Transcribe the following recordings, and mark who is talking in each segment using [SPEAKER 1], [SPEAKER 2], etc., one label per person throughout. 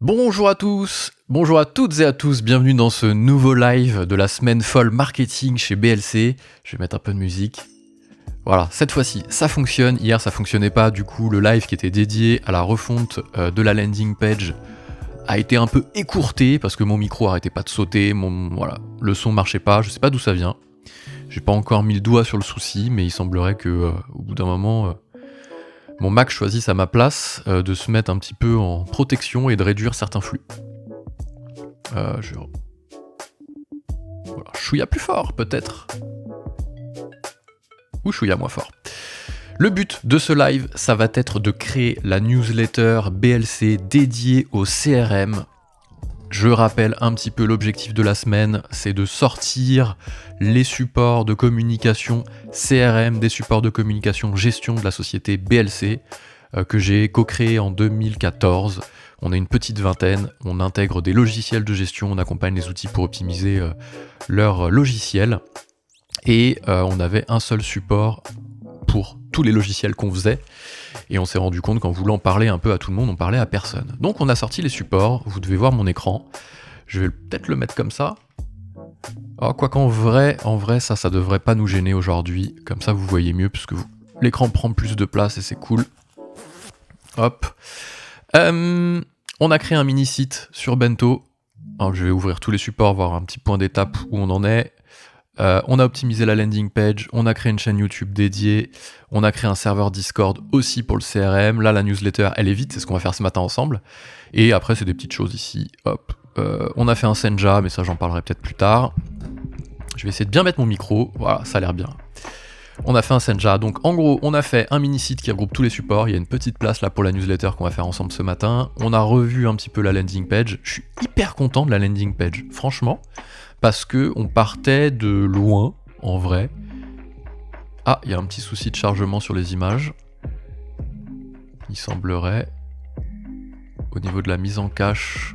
[SPEAKER 1] Bonjour à tous, bonjour à toutes et à tous, bienvenue dans ce nouveau live de la semaine folle marketing chez BLC. Je vais mettre un peu de musique. Voilà, cette fois-ci, ça fonctionne. Hier, ça fonctionnait pas, du coup, le live qui était dédié à la refonte de la landing page a été un peu écourté parce que mon micro arrêtait pas de sauter, voilà, le son marchait pas, je sais pas d'où ça vient. J'ai pas encore mis le doigt sur le souci, mais il semblerait que au bout d'un moment, mon Mac choisisse à ma place de se mettre un petit peu en protection et de réduire certains flux. Voilà, chouïa plus fort peut-être. Ou chouïa moins fort. Le but de ce live, ça va être de créer la newsletter BLC dédiée au CRM. Je rappelle un petit peu l'objectif de la semaine, c'est de sortir les supports de communication CRM, des supports de communication gestion de la société BLC, que j'ai co-créé en 2014. On est une petite vingtaine, on intègre des logiciels de gestion, on accompagne les outils pour optimiser leurs logiciels. Et on avait un seul support pour tous les logiciels qu'on faisait. Et on s'est rendu compte qu'en voulant parler un peu à tout le monde, on parlait à personne. Donc on a sorti les supports, vous devez voir mon écran. Je vais peut-être le mettre comme ça. Oh, quoi qu'en vrai, ça devrait pas nous gêner aujourd'hui. Comme ça vous voyez mieux, puisque l'écran prend plus de place et c'est cool. Hop. On a créé un mini-site sur Bento. Alors, je vais ouvrir tous les supports, voir un petit point d'étape où on en est. On a optimisé la landing page, on a créé une chaîne YouTube dédiée, on a créé un serveur Discord aussi pour le CRM. Là, la newsletter, elle est vite, c'est ce qu'on va faire ce matin ensemble. Et après, c'est des petites choses ici. Hop. On a fait un Senja, mais ça, j'en parlerai peut-être plus tard. Je vais essayer de bien mettre mon micro. Voilà, ça a l'air bien. On a fait un Senja. Donc, en gros, on a fait un mini-site qui regroupe tous les supports. Il y a une petite place là pour la newsletter qu'on va faire ensemble ce matin. On a revu un petit peu la landing page. Je suis hyper content de la landing page, franchement. Parce que on partait de loin, en vrai. Ah, il y a un petit souci de chargement sur les images. Il semblerait. Au niveau de la mise en cache.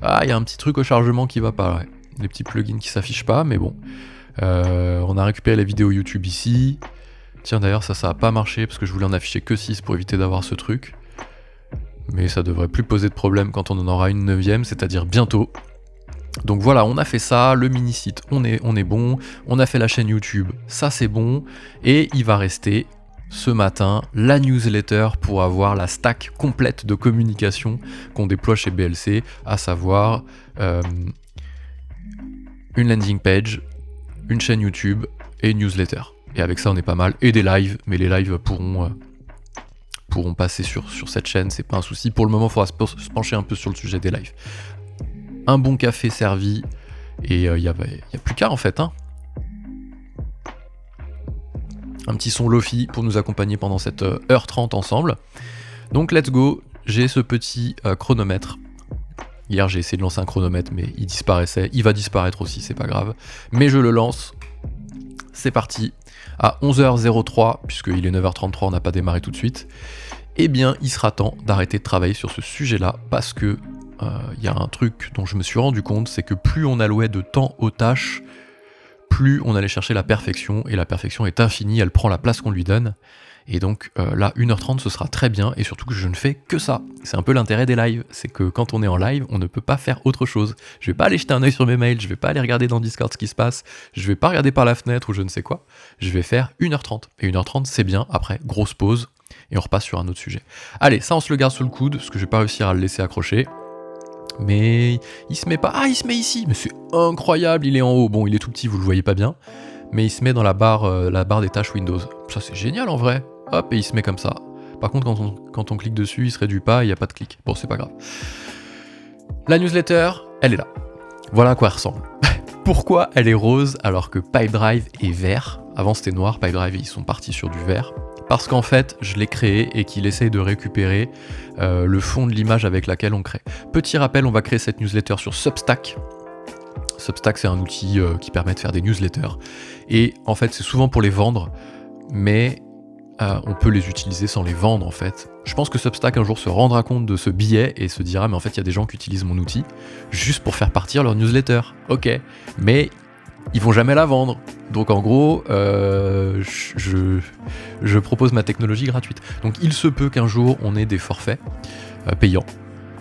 [SPEAKER 1] Ah, il y a un petit truc au chargement qui va pas, ouais. Les petits plugins qui s'affichent pas, mais bon. On a récupéré les vidéos YouTube ici. Tiens, d'ailleurs, ça a pas marché parce que je voulais en afficher que 6 pour éviter d'avoir ce truc. Mais ça devrait plus poser de problème quand on en aura une 9ème, c'est-à-dire bientôt. Donc voilà, on a fait ça, le mini-site, on est bon, on a fait la chaîne YouTube, ça c'est bon, et il va rester ce matin la newsletter pour avoir la stack complète de communication qu'on déploie chez BLC, à savoir une landing page, une chaîne YouTube et une newsletter. Et avec ça on est pas mal, et des lives, mais les lives pourront passer sur cette chaîne, c'est pas un souci. Pour le moment, il faudra se pencher un peu sur le sujet des lives. Un bon café servi, et il y a plus qu'à en fait. Hein. Un petit son Lofi pour nous accompagner pendant cette heure 30 ensemble. Donc let's go, j'ai ce petit chronomètre. Hier j'ai essayé de lancer un chronomètre, mais il disparaissait. Il va disparaître aussi, c'est pas grave. Mais je le lance. C'est parti. À 11h03, puisqu'il est 9h33, on n'a pas démarré tout de suite. Eh bien, il sera temps d'arrêter de travailler sur ce sujet-là, parce que y a un truc dont je me suis rendu compte, c'est que plus on allouait de temps aux tâches, plus on allait chercher la perfection, et la perfection est infinie, elle prend la place qu'on lui donne. Et donc là, 1h30, ce sera très bien, et surtout que je ne fais que ça. C'est un peu l'intérêt des lives, c'est que quand on est en live, on ne peut pas faire autre chose. Je vais pas aller jeter un œil sur mes mails, je vais pas aller regarder dans Discord ce qui se passe, je vais pas regarder par la fenêtre ou je ne sais quoi, je vais faire 1h30. Et 1h30, c'est bien, après, grosse pause, et on repasse sur un autre sujet. Allez, ça on se le garde sous le coude, parce que je vais pas réussir à le laisser accrocher. Mais il se met pas. Ah, il se met ici. Mais c'est incroyable, il est en haut. Bon, il est tout petit, vous le voyez pas bien. Mais il se met dans la barre des tâches Windows. Ça, c'est génial en vrai. Hop, et il se met comme ça. Par contre, quand on clique dessus, il se réduit pas, il n'y a pas de clic. Bon, c'est pas grave. La newsletter, elle est là. Voilà à quoi elle ressemble. Pourquoi elle est rose alors que Pipedrive est vert? Avant, c'était noir. Pipedrive, ils sont partis sur du vert. Parce qu'en fait, je l'ai créé et qu'il essaye de récupérer le fond de l'image avec laquelle on crée. Petit rappel, on va créer cette newsletter sur Substack. Substack, c'est un outil qui permet de faire des newsletters. Et en fait, c'est souvent pour les vendre, mais on peut les utiliser sans les vendre en fait. Je pense que Substack un jour se rendra compte de ce biais et se dira, mais en fait, il y a des gens qui utilisent mon outil juste pour faire partir leur newsletter. Ok, mais ils vont jamais la vendre. Donc en gros, je propose ma technologie gratuite. Donc il se peut qu'un jour on ait des forfaits payants.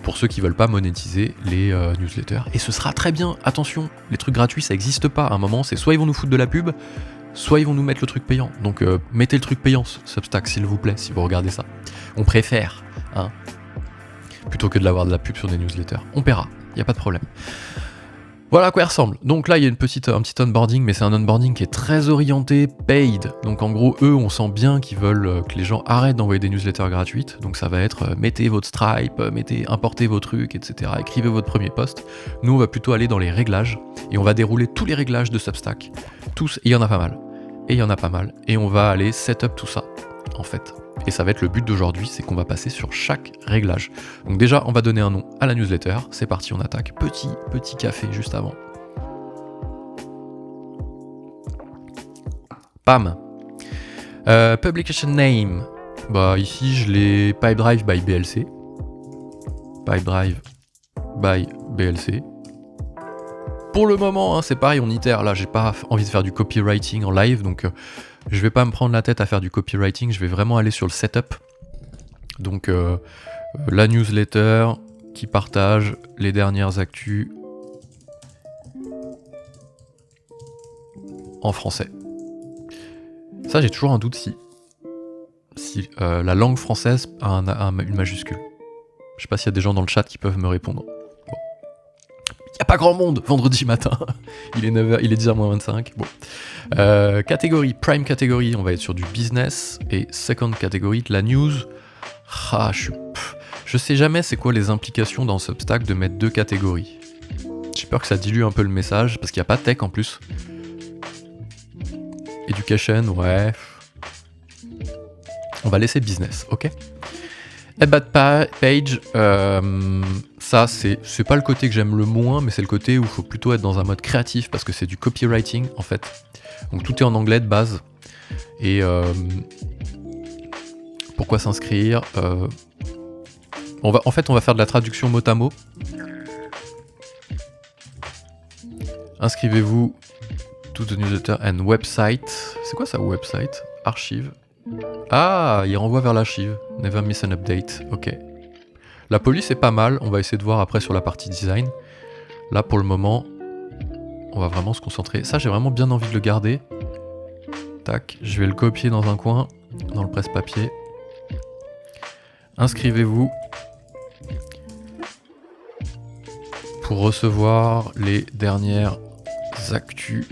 [SPEAKER 1] pour ceux qui veulent pas monétiser les newsletters. Et ce sera très bien, attention, les trucs gratuits ça n'existe pas. À un moment, c'est soit ils vont nous foutre de la pub, soit ils vont nous mettre le truc payant. Donc mettez le truc payant, Substack, s'il vous plaît, si vous regardez ça. On préfère, hein, plutôt que de l'avoir de la pub sur des newsletters. On paiera, il n'y a pas de problème. Voilà à quoi il ressemble. Donc là, il y a un petit onboarding, mais c'est un onboarding qui est très orienté paid. Donc en gros, eux, on sent bien qu'ils veulent que les gens arrêtent d'envoyer des newsletters gratuites. Donc ça va être mettez votre Stripe, importez vos trucs, etc. Écrivez votre premier post. Nous, on va plutôt aller dans les réglages et on va dérouler tous les réglages de Substack. Tous, et il y en a pas mal. Et il y en a pas mal. Et on va aller setup tout ça, en fait. Et ça va être le but d'aujourd'hui, c'est qu'on va passer sur chaque réglage. Donc déjà, on va donner un nom à la newsletter. C'est parti, on attaque. Petit café juste avant. Pam. Publication name. Bah ici, je l'ai Pipedrive by BLC. Pipedrive by BLC. Pour le moment, hein, c'est pareil, on itère. Là, j'ai pas envie de faire du copywriting en live, donc je vais pas me prendre la tête à faire du copywriting. Je vais vraiment aller sur le setup. Donc, la newsletter qui partage les dernières actus en français. Ça, j'ai toujours un doute si la langue française a une majuscule. Je sais pas s'il y a des gens dans le chat qui peuvent me répondre. Y a pas grand monde vendredi matin. Il est 9h, il est 10h-25. Bon. Catégorie, prime catégorie, on va être sur du business. Et second catégorie, la news. Ah, je sais jamais c'est quoi les implications dans Substack de mettre deux catégories. J'ai peur que ça dilue un peu le message, parce qu'il n'y a pas tech en plus. Education, ouais. On va laisser business, ok. About page, ça c'est pas le côté que j'aime le moins, mais c'est le côté où il faut plutôt être dans un mode créatif parce que c'est du copywriting en fait. Donc tout est en anglais de base. Et pourquoi s'inscrire on va faire de la traduction mot à mot. Inscrivez-vous to the newsletter and website. C'est quoi ça, website? Archive. Ah, il renvoie vers l'archive. Never miss an update. Ok. La police est pas mal. On va essayer de voir après sur la partie design. Là, pour le moment, on va vraiment se concentrer. Ça, j'ai vraiment bien envie de le garder. Tac. Je vais le copier dans un coin, dans le presse-papier. Inscrivez-vous pour recevoir les dernières actus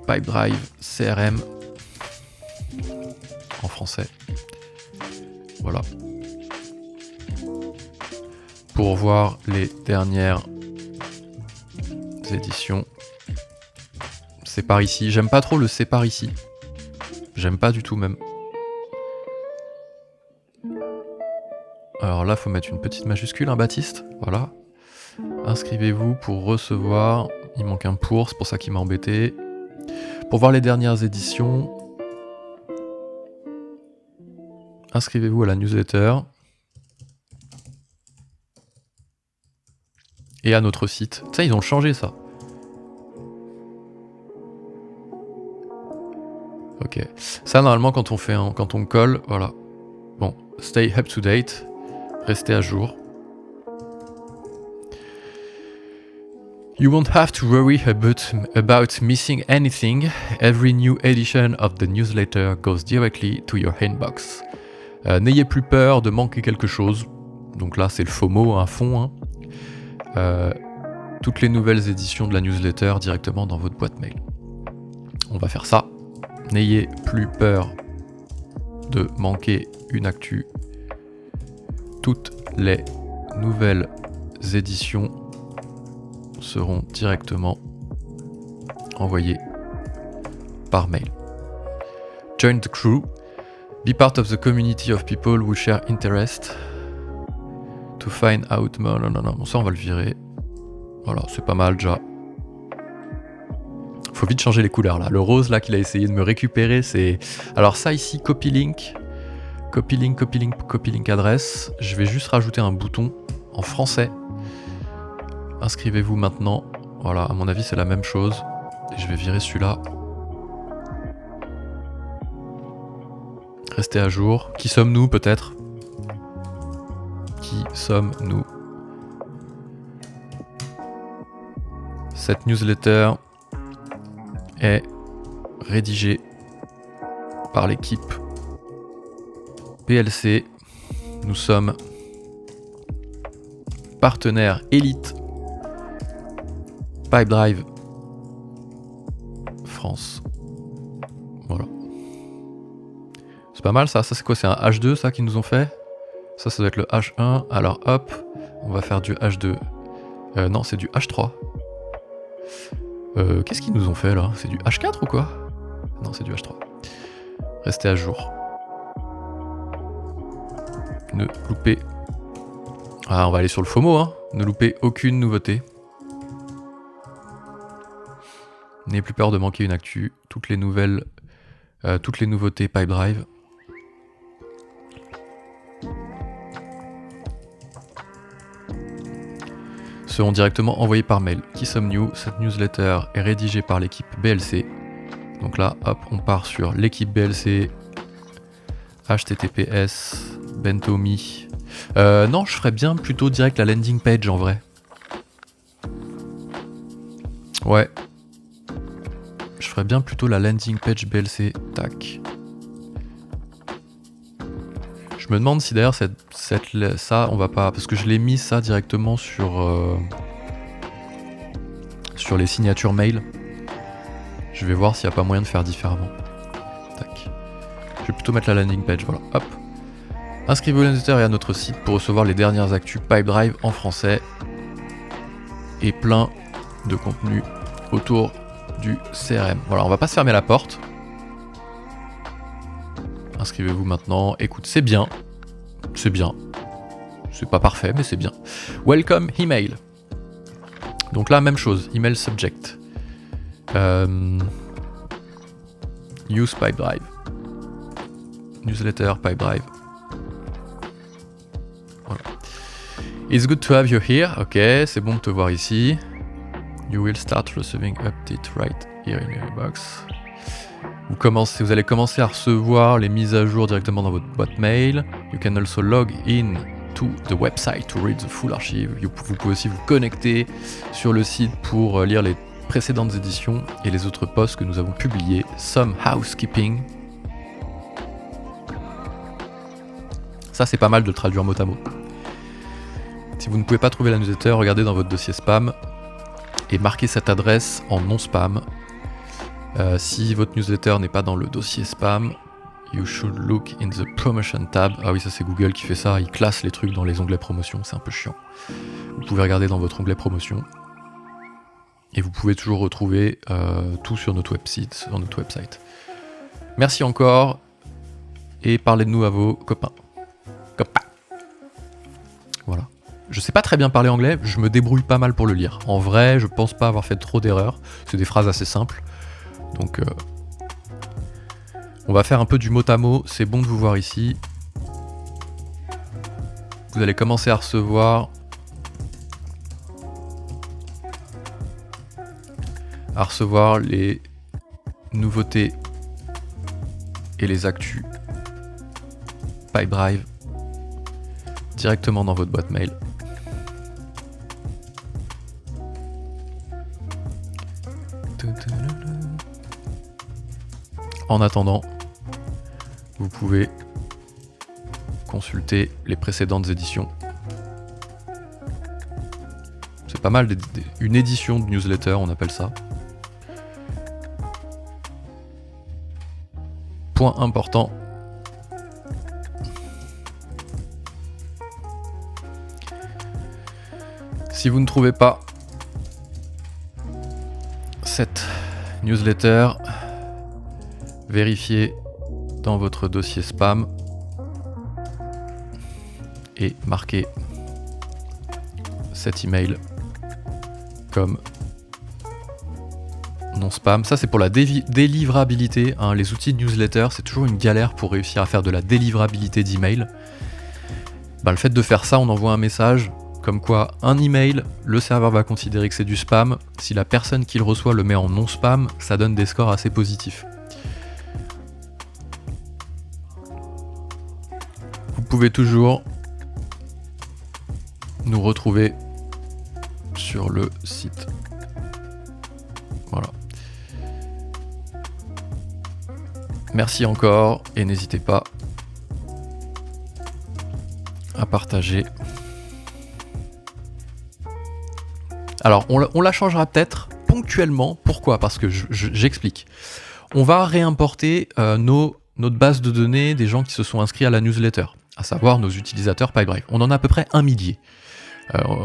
[SPEAKER 1] Pipedrive CRM en français. Voilà. Pour voir les dernières éditions. C'est par ici. J'aime pas trop le c'est par ici. J'aime pas du tout même. Alors là, faut mettre une petite majuscule, hein, Baptiste. Voilà. Inscrivez-vous pour recevoir. Il manque un pour, c'est pour ça qu'il m'a embêté. Pour voir les dernières éditions. Inscrivez-vous à la newsletter. Et à notre site. Ça, ils ont changé ça. Ok. Ça, normalement, quand on colle, voilà. Bon, stay up to date. Restez à jour. You won't have to worry about missing anything. Every new edition of the newsletter goes directly to your inbox. N'ayez plus peur de manquer quelque chose. Donc là, c'est le FOMO, un fond. Hein. Toutes les nouvelles éditions de la newsletter directement dans votre boîte mail. On va faire ça. N'ayez plus peur de manquer une actu. Toutes les nouvelles éditions seront directement envoyées par mail. Join the crew. Be part of the community of people who share interest. To find out... Non, bon, ça on va le virer. Voilà, c'est pas mal déjà. Faut vite changer les couleurs là. Le rose là qu'il a essayé de me récupérer, c'est... Alors ça ici, copy link adresse. Je vais juste rajouter un bouton en français. Inscrivez-vous maintenant. Voilà, à mon avis c'est la même chose. Et je vais virer celui-là. Restez à jour. Qui sommes-nous peut-être ? Qui sommes-nous? Cette newsletter est rédigée par l'équipe BLC. Nous sommes partenaires élite Pipedrive France. Voilà. C'est pas mal ça. Ça c'est quoi? C'est un H2 ça qu'ils nous ont fait? Ça doit être le H1. Alors hop, on va faire du H2. Non, c'est du H3. Qu'est-ce qu'ils nous ont fait là? C'est du H4 ou quoi? Non, c'est du H3. Restez à jour. Ne loupez... Ah, on va aller sur le FOMO, hein. Ne loupez aucune nouveauté. N'ayez plus peur de manquer une actu. Toutes les nouvelles... toutes les nouveautés Pipedrive. Seront directement envoyés par mail. Qui sommes-nous? Cette newsletter est rédigée par l'équipe BLC. Donc là, hop, on part sur l'équipe BLC. HTTPS, Bentomi. Non, je ferais bien plutôt direct la landing page en vrai. Ouais. Je ferais bien plutôt la landing page BLC. Tac. Je me demande si d'ailleurs ça, on va pas... Parce que je l'ai mis ça directement sur les signatures mail. Je vais voir s'il n'y a pas moyen de faire différemment. Tac. Je vais plutôt mettre la landing page, voilà. Hop. Inscrivez-vous à la newsletter et à notre site pour recevoir les dernières actus Pipedrive en français. Et plein de contenu autour du CRM. Voilà, on va pas se fermer la porte. Inscrivez-vous maintenant. Écoute, c'est bien. C'est bien. C'est pas parfait, mais c'est bien. Welcome email. Donc là, même chose. Email subject. Use Pipedrive. Newsletter Pipedrive. Voilà. It's good to have you here. Ok, c'est bon de te voir ici. You will start receiving update right here in your inbox. Vous allez commencer à recevoir les mises à jour directement dans votre boîte mail. You can also log in to the website to read the full archive. Vous pouvez aussi vous connecter sur le site pour lire les précédentes éditions et les autres posts que nous avons publiés. Some housekeeping. Ça c'est pas mal de le traduire mot à mot. Si vous ne pouvez pas trouver la newsletter, regardez dans votre dossier spam et marquez cette adresse en non spam. Si votre newsletter n'est pas dans le dossier spam, you should look in the promotion tab. Ah oui, ça c'est Google qui fait ça, il classe les trucs dans les onglets promotion, c'est un peu chiant. Vous pouvez regarder dans votre onglet promotion. Et vous pouvez toujours retrouver tout sur notre website, Merci encore, et parlez de nous à vos copains. Voilà. Je sais pas très bien parler anglais, je me débrouille pas mal pour le lire. En vrai, je pense pas avoir fait trop d'erreurs, c'est des phrases assez simples. Donc on va faire un peu du mot à mot, c'est bon de vous voir ici. Vous allez commencer à recevoir les nouveautés et les actus Pipedrive directement dans votre boîte mail. En attendant, vous pouvez consulter les précédentes éditions. C'est pas mal, une édition de newsletter, on appelle ça. Point important. Si vous ne trouvez pas cette newsletter, vérifiez dans votre dossier spam et marquez cet email comme non spam. Ça c'est pour la délivrabilité, hein. Les outils de newsletter, c'est toujours une galère pour réussir à faire de la délivrabilité d'email. Le fait de faire ça, on envoie un message comme quoi un email, le serveur va considérer que c'est du spam. Si la personne qui le reçoit le met en non spam, ça donne des scores assez positifs. Vous pouvez toujours nous retrouver sur le site. Voilà. Merci encore et n'hésitez pas à partager. Alors on la changera peut-être ponctuellement. Pourquoi ? Parce que j'explique. On va réimporter notre base de données des gens qui se sont inscrits à la newsletter, à savoir nos utilisateurs Pipedrive. On en a à peu près 1 millier.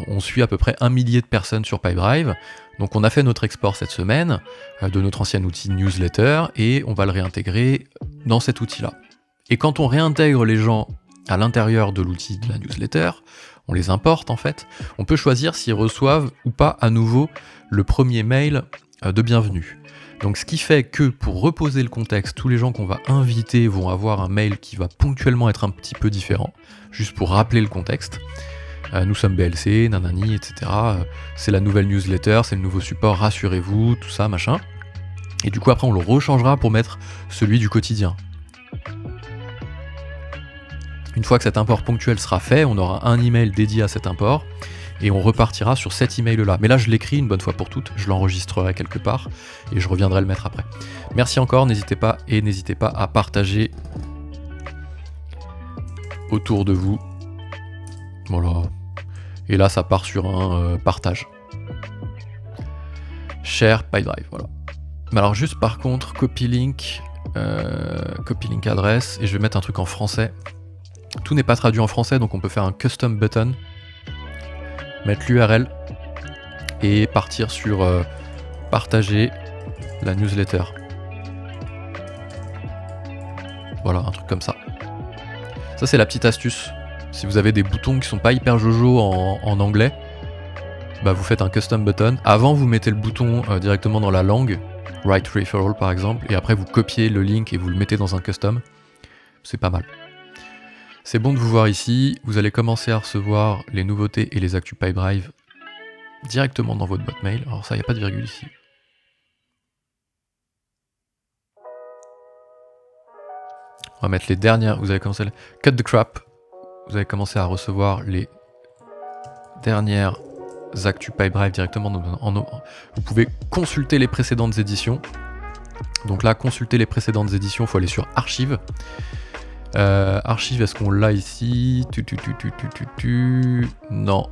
[SPEAKER 1] On suit à peu près 1 millier de personnes sur Pipedrive. Donc on a fait notre export cette semaine de notre ancien outil newsletter et on va le réintégrer dans cet outil-là. Et quand on réintègre les gens à l'intérieur de l'outil de la newsletter, on les importe en fait, on peut choisir s'ils reçoivent ou pas à nouveau le premier mail de bienvenue. Donc ce qui fait que pour reposer le contexte, tous les gens qu'on va inviter vont avoir un mail qui va ponctuellement être un petit peu différent, juste pour rappeler le contexte. Nous sommes BLC, nanani, etc. C'est la nouvelle newsletter, c'est le nouveau support, rassurez-vous, tout ça, machin. Et du coup après on le rechangera pour mettre celui du quotidien. Une fois que cet import ponctuel sera fait, on aura un email dédié à cet import et on repartira sur cet email là. Mais là je l'écris une bonne fois pour toutes, je l'enregistrerai quelque part et je reviendrai le mettre après. Merci encore, n'hésitez pas à partager autour de vous. Voilà. Et là ça part sur un partage. Share Pipedrive, voilà. Mais alors juste par contre, copy link adresse, et je vais mettre un truc en français. Tout n'est pas traduit en français, donc on peut faire un custom button, mettre l'URL et partir sur partager la newsletter. Voilà, un truc comme ça. Ça c'est la petite astuce. Si vous avez des boutons qui sont pas hyper jojo en anglais, bah vous faites un custom button. Avant vous mettez le bouton directement dans la langue, write referral par exemple, et après vous copiez le link et vous le mettez dans un custom. C'est pas mal. C'est bon de vous voir ici, vous allez commencer à recevoir les nouveautés et les actus Pipedrive directement dans votre boîte mail. Alors ça, il n'y a pas de virgule ici. On va mettre les dernières, vous allez commencer, cut the crap, vous allez commencer à recevoir les dernières actus Pipedrive directement vous pouvez consulter les précédentes éditions. Donc là, consulter les précédentes éditions, il faut aller sur archives. Archive, est-ce qu'on l'a ici? Non.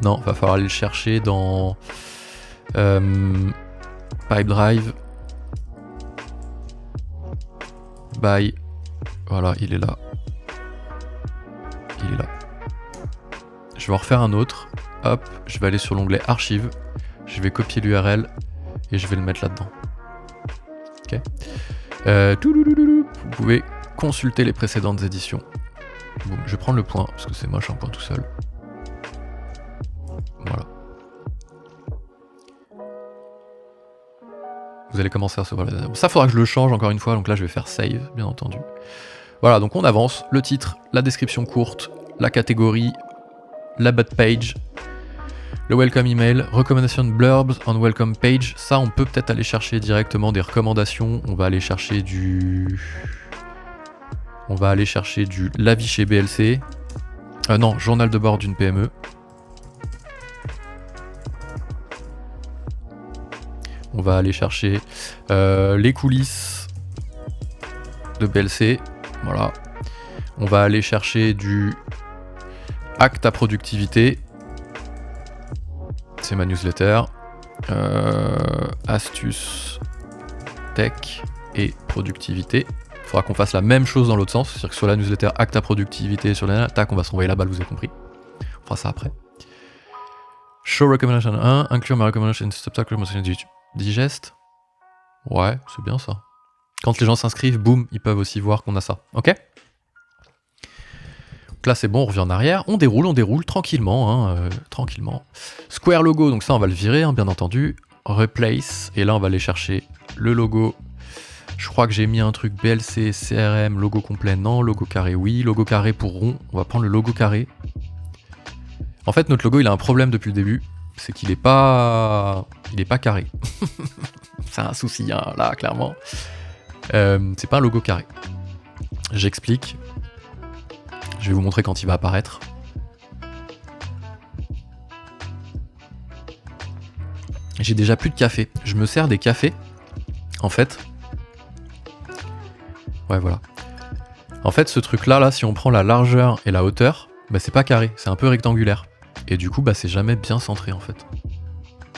[SPEAKER 1] Non, va falloir aller le chercher dans Pipedrive. Bye. Voilà, il est là. Il est là. Je vais en refaire un autre. Hop, je vais aller sur l'onglet archive. Je vais copier l'URL et je vais le mettre là-dedans. Ok. Vous pouvez consulter les précédentes éditions. Bon, je vais prendre le point parce que c'est moche un point tout seul. Voilà. Vous allez commencer à recevoir les... Ça faudra que je le change encore une fois, donc là je vais faire save, bien entendu. Voilà, donc on avance. Le titre, la description courte, la catégorie, la bot page, le welcome email, recommendation blurbs on welcome page. Ça, on peut peut-être aller chercher directement des recommandations. On va aller chercher du l'avis chez BLC. Non, journal de bord d'une PME. On va aller chercher les coulisses de BLC. Voilà. On va aller chercher du acte à productivité. C'est ma newsletter. Astuces, tech et productivité. Il faudra qu'on fasse la même chose dans l'autre sens. C'est-à-dire que sur la newsletter acte à productivité, sur la tac, on va se renvoyer la balle, vous avez compris. On fera ça après. Show recommendation 1, inclure my recommendation in substack recommendation digest. Ouais, c'est bien ça. Quand les gens s'inscrivent, boum, ils peuvent aussi voir qu'on a ça. Ok ? Donc là c'est bon, on revient en arrière, on déroule tranquillement, hein, tranquillement. Square logo, donc ça on va le virer, hein, bien entendu. Replace, et là on va aller chercher le logo. Je crois que j'ai mis un truc BLC, CRM, logo complet, non, logo carré, oui, logo carré pour rond, on va prendre le logo carré. En fait notre logo il a un problème depuis le début, c'est qu'il est pas carré. C'est un souci, hein, là clairement. C'est pas un logo carré. J'explique. Je vais vous montrer quand il va apparaître. J'ai déjà plus de café. Je me sers des cafés, en fait. Ouais, voilà. En fait, ce truc-là, là, si on prend la largeur et la hauteur, bah, c'est pas carré, c'est un peu rectangulaire. Et du coup, bah, c'est jamais bien centré, en fait.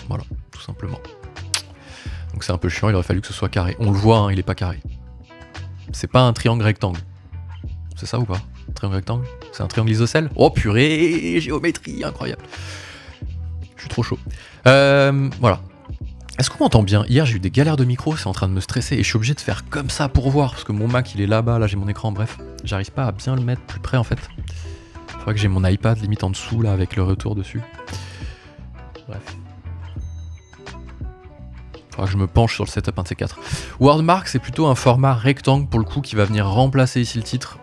[SPEAKER 1] Voilà, tout simplement. Donc c'est un peu chiant, il aurait fallu que ce soit carré. On le voit, hein, il est pas carré. C'est pas un triangle rectangle. C'est ça ou pas? Triangle rectangle? C'est un triangle isocèle? Oh purée, géométrie, incroyable. Je suis trop chaud. Voilà. Est-ce qu'on m'entend bien? Hier j'ai eu des galères de micro, c'est en train de me stresser et je suis obligé de faire comme ça pour voir parce que mon Mac il est là-bas, là j'ai mon écran, bref. J'arrive pas à bien le mettre plus près en fait. Faudrait que j'ai mon iPad limite en dessous là avec le retour dessus. Bref. Faudra que je me penche sur le setup 1 de ces 4. Wordmark c'est plutôt un format rectangle pour le coup qui va venir remplacer ici le titre.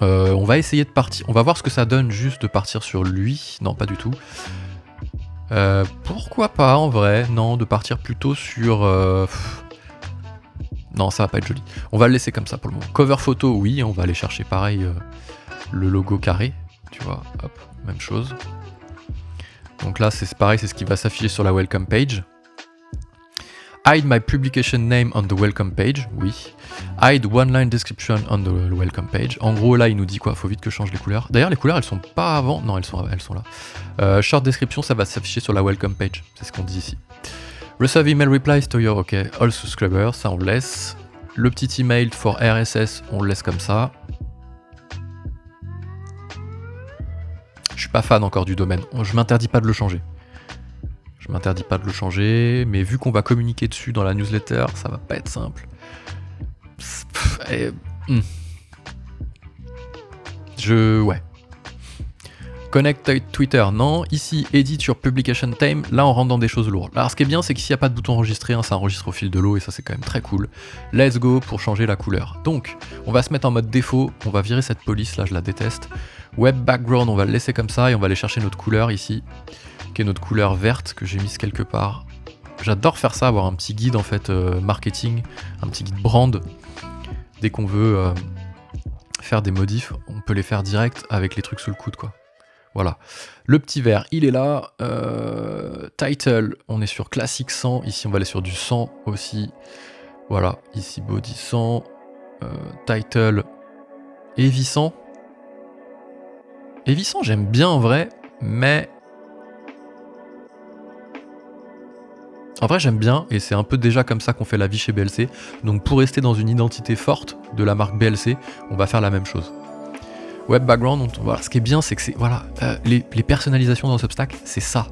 [SPEAKER 1] On va essayer de partir, on va voir ce que ça donne juste de partir sur lui. Non pas du tout. Pourquoi pas en vrai? Non, de partir plutôt sur... Non, ça va pas être joli. On va le laisser comme ça pour le moment. Cover photo, oui, on va aller chercher pareil le logo carré. Tu vois, hop, même chose. Donc là, c'est pareil, c'est ce qui va s'afficher sur la welcome page. Hide my publication name on the welcome page, oui. Hide one line description on the welcome page. En gros, là, il nous dit quoi? Faut vite que je change les couleurs. D'ailleurs, les couleurs, elles sont pas avant. Non, elles sont là. Short description, ça va s'afficher sur la welcome page. C'est ce qu'on dit ici. Receive email replies to your, ok, all subscribers, ça on le laisse. Le petit email for RSS, on le laisse comme ça. Je suis pas fan encore du domaine. Je m'interdis pas de le changer. Je m'interdis pas de le changer, mais vu qu'on va communiquer dessus dans la newsletter, ça va pas être simple. Ouais. Connect Twitter, non. Ici, Edit your publication time, là on rentre dans des choses lourdes. Alors ce qui est bien, c'est qu'ici il n'y a pas de bouton enregistrer, hein, ça enregistre au fil de l'eau et ça c'est quand même très cool. Let's go pour changer la couleur. Donc, on va se mettre en mode défaut, on va virer cette police, là je la déteste. Web background, on va le laisser comme ça et on va aller chercher notre couleur ici, qui est notre couleur verte que j'ai mise quelque part. J'adore faire ça, avoir un petit guide en fait marketing, un petit guide brand. Dès qu'on veut faire des modifs, on peut les faire direct avec les trucs sous le coude quoi. Voilà. Le petit vert, il est là. Title, on est sur classique 100. Ici, on va aller sur du 100 aussi. Voilà. Ici, body 100. Title, heavy 100. Heavy 100, j'aime bien en vrai, mais... En vrai, j'aime bien, et c'est un peu déjà comme ça qu'on fait la vie chez BLC. Donc pour rester dans une identité forte de la marque BLC, on va faire la même chose. Web background, voilà, ce qui est bien, c'est que c'est voilà, les personnalisations dans Substack, c'est ça.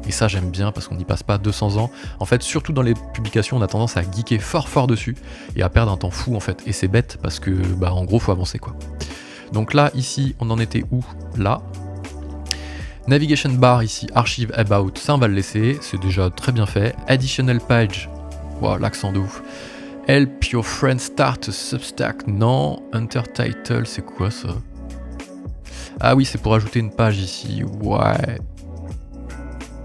[SPEAKER 1] Et ça, j'aime bien parce qu'on n'y passe pas 200 ans. En fait, surtout dans les publications, on a tendance à geeker fort dessus et à perdre un temps fou en fait. Et c'est bête parce que, bah, en gros, faut avancer quoi. Donc là, ici, on en était où? Là. Navigation bar ici, archive about, ça on va le laisser, c'est déjà très bien fait. Additional page, wow, l'accent de ouf. Help your friend start a Substack, non. Enter title, c'est quoi ça? Ah oui, c'est pour ajouter une page ici, ouais.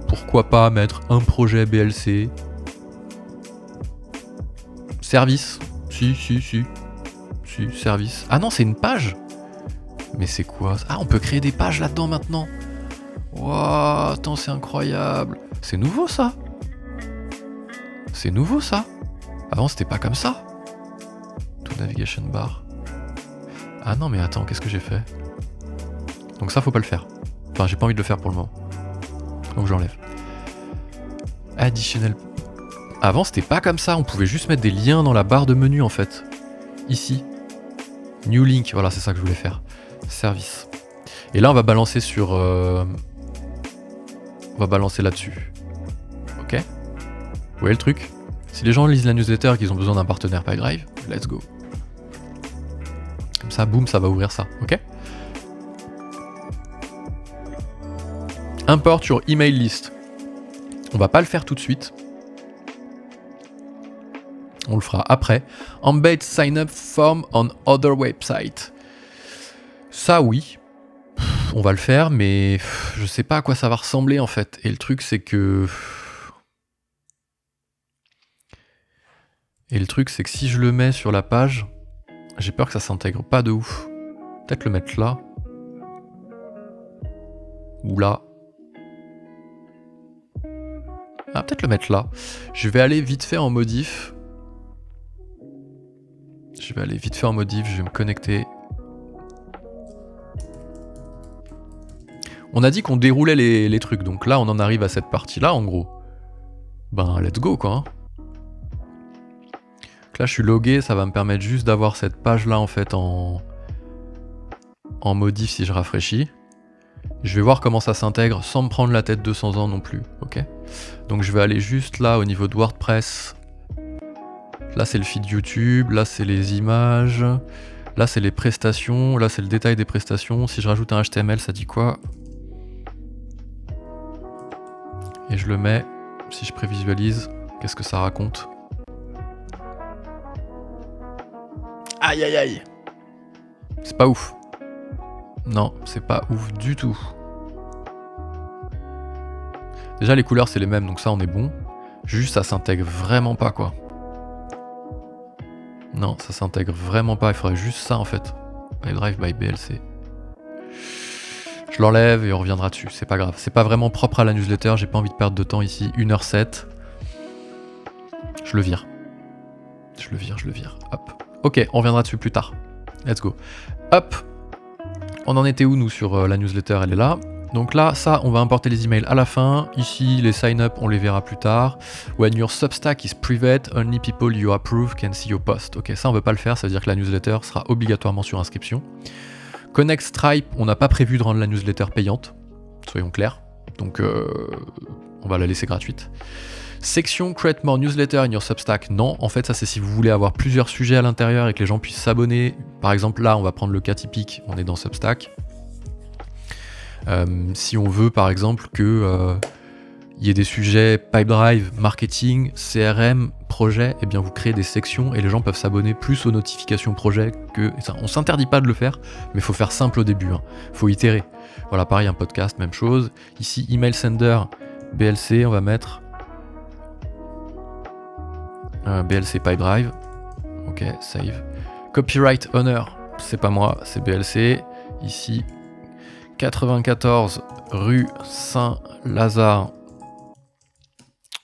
[SPEAKER 1] Pourquoi pas mettre un projet BLC? Service, si, service. Ah non, c'est une page? Mais c'est quoi? Ah, on peut créer des pages là-dedans maintenant. Wow, attends, c'est incroyable. C'est nouveau ça. C'est nouveau ça. Avant, c'était pas comme ça. To navigation bar. Ah non, mais attends, qu'est-ce que j'ai fait? Donc ça, faut pas le faire. Enfin, j'ai pas envie de le faire pour le moment. Donc j'enlève. Additional. Avant, c'était pas comme ça. On pouvait juste mettre des liens dans la barre de menu en fait. Ici. New link. Voilà, c'est ça que je voulais faire. Service. Et là, on va balancer sur... On va balancer là-dessus. Ok. Vous voyez le truc? Si les gens lisent la newsletter et qu'ils ont besoin d'un partenaire PyDrive, let's go. Comme ça, boum, ça va ouvrir ça. Ok. Import your email list. On va pas le faire tout de suite. On le fera après. Embed sign up form on other website. Ça oui. On va le faire, mais je sais pas à quoi ça va ressembler en fait. Et le truc c'est que... si je le mets sur la page, j'ai peur que ça s'intègre pas de ouf. Peut-être le mettre là. Ou là. Ah, peut-être le mettre là. Je vais aller vite fait en modif. Je vais me connecter. On a dit qu'on déroulait les trucs, donc là on en arrive à cette partie-là en gros. Ben let's go quoi. Donc là je suis logué, ça va me permettre juste d'avoir cette page-là en fait en modif si je rafraîchis. Je vais voir comment ça s'intègre sans me prendre la tête 200 ans non plus, ok? Donc je vais aller juste là au niveau de WordPress. Là c'est le feed YouTube, là c'est les images, là c'est les prestations, là c'est le détail des prestations. Si je rajoute un HTML, ça dit quoi? Et je le mets, si je prévisualise, qu'est-ce que ça raconte? Aïe aïe aïe! C'est pas ouf. Non, c'est pas ouf du tout. Déjà les couleurs c'est les mêmes, donc ça on est bon. Juste ça s'intègre vraiment pas quoi. Non, ça s'intègre vraiment pas, il faudrait juste ça en fait. PipeDrive by BLC. Je l'enlève et on reviendra dessus, c'est pas grave. C'est pas vraiment propre à la newsletter, j'ai pas envie de perdre de temps ici. 1h07. Je le vire. Je le vire. Hop. Ok, on reviendra dessus plus tard. Let's go. Hop. On en était où nous sur la newsletter? Elle est là. Donc là, ça, on va importer les emails à la fin. Ici, les sign-up, on les verra plus tard. When your Substack is private, only people you approve can see your post. Ok, ça, on veut pas le faire, ça veut dire que la newsletter sera obligatoirement sur inscription. Connect Stripe, on n'a pas prévu de rendre la newsletter payante, soyons clairs. Donc, on va la laisser gratuite. Section Create More Newsletter in your Substack, non. En fait, ça, c'est si vous voulez avoir plusieurs sujets à l'intérieur et que les gens puissent s'abonner. Par exemple, là, on va prendre le cas typique, on est dans Substack. Si on veut par exemple que y ait des sujets PipeDrive, marketing, CRM, projet, et bien vous créez des sections et les gens peuvent s'abonner plus aux notifications projet que... On s'interdit pas de le faire, mais il faut faire simple au début, faut itérer. Voilà, pareil, un podcast, même chose. Ici, email sender, BLC, on va mettre BLC PipeDrive. Ok, save. Copyright owner, c'est pas moi, c'est BLC. Ici, 94 rue Saint-Lazare,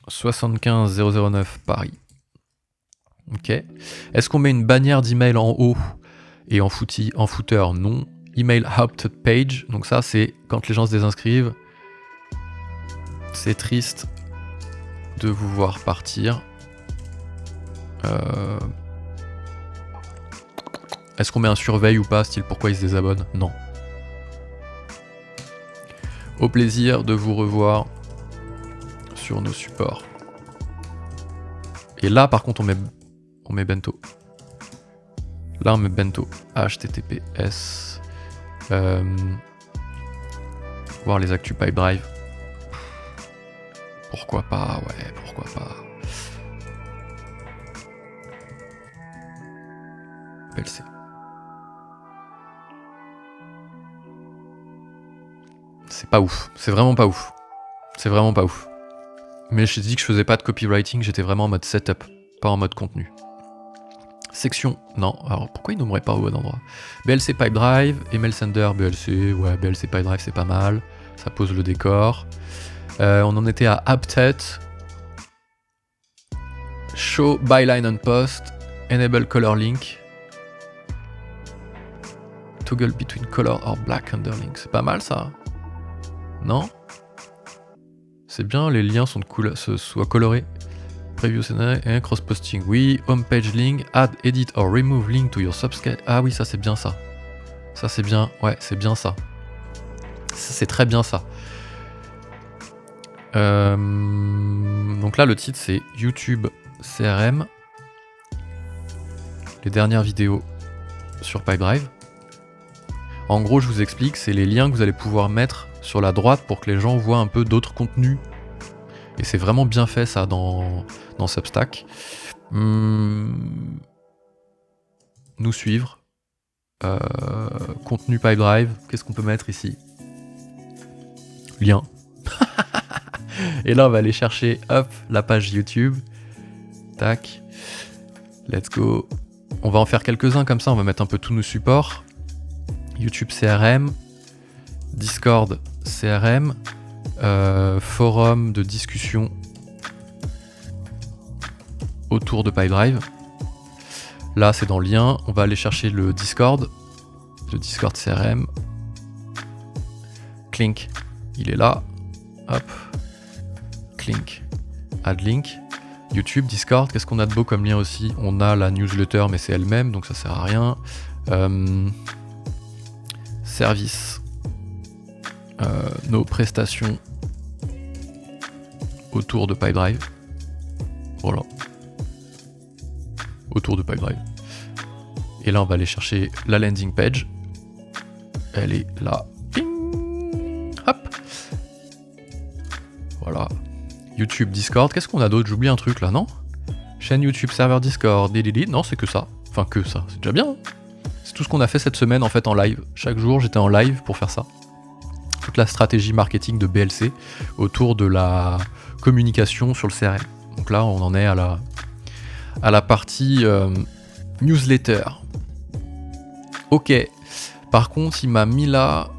[SPEAKER 1] 75 009 Paris. Ok. Est-ce qu'on met une bannière d'email en haut et en footer? Non. Email opted page. Donc ça, c'est quand les gens se désinscrivent. C'est triste de vous voir partir. Est-ce qu'on met un surveille ou pas, style pourquoi ils se désabonnent? Non. Au plaisir de vous revoir sur nos supports. Et là, par contre, on met bento. Là, on met bento. HTTPS. Voir les actus PipeDrive. Pourquoi pas, ouais, pourquoi pas. PLC. C'est pas ouf, c'est vraiment pas ouf. C'est vraiment pas ouf. Mais je t'ai dit que je faisais pas de copywriting, j'étais vraiment en mode setup, pas en mode contenu. Section, non, alors pourquoi il nommerait pas au bon endroit? BLC PipeDrive, email sender, BLC, ouais, BLC PipeDrive c'est pas mal, ça pose le décor. On en était à Uptet, Show byline on post, Enable color link, Toggle between color or black underlink, c'est pas mal ça? Non? C'est bien, les liens sont soient colorés. Preview scenario et cross-posting. Oui, homepage link, add, edit or remove link to your Substack. Ah oui, ça c'est bien ça. Ça c'est bien, ouais, c'est bien ça. Ça c'est très bien ça. Donc là, le titre c'est YouTube CRM. Les dernières vidéos sur PipeDrive. En gros, je vous explique, c'est les liens que vous allez pouvoir mettre sur la droite pour que les gens voient un peu d'autres contenus. Et c'est vraiment bien fait ça dans Substack. Nous suivre. Contenu PipeDrive. Qu'est-ce qu'on peut mettre ici? Lien. Et là on va aller chercher hop la page YouTube. Tac. Let's go. On va en faire quelques-uns comme ça, on va mettre un peu tous nos supports. YouTube CRM. Discord CRM. Forum de discussion autour de Pipedrive. Là, c'est dans le lien. On va aller chercher le Discord CRM. Clink, il est là. Hop. Clink. Add link. YouTube, Discord, qu'est-ce qu'on a de beau comme lien aussi? On a la newsletter, mais c'est elle-même, donc ça sert à rien. Service. Nos prestations autour de Pipedrive. Voilà. Autour de Pipedrive. Et là, on va aller chercher la landing page. Elle est là. Ping. Hop. Voilà. YouTube, Discord. Qu'est-ce qu'on a d'autre? J'oublie un truc là, non? Chaîne YouTube, serveur Discord, non, c'est que ça. Enfin, que ça. C'est déjà bien. Hein, c'est tout ce qu'on a fait cette semaine en fait en live. Chaque jour, j'étais en live pour faire ça. Toute la stratégie marketing de BLC autour de la communication sur le CRM. Donc là, on en est à la partie newsletter. Ok. Par contre, il m'a mis là...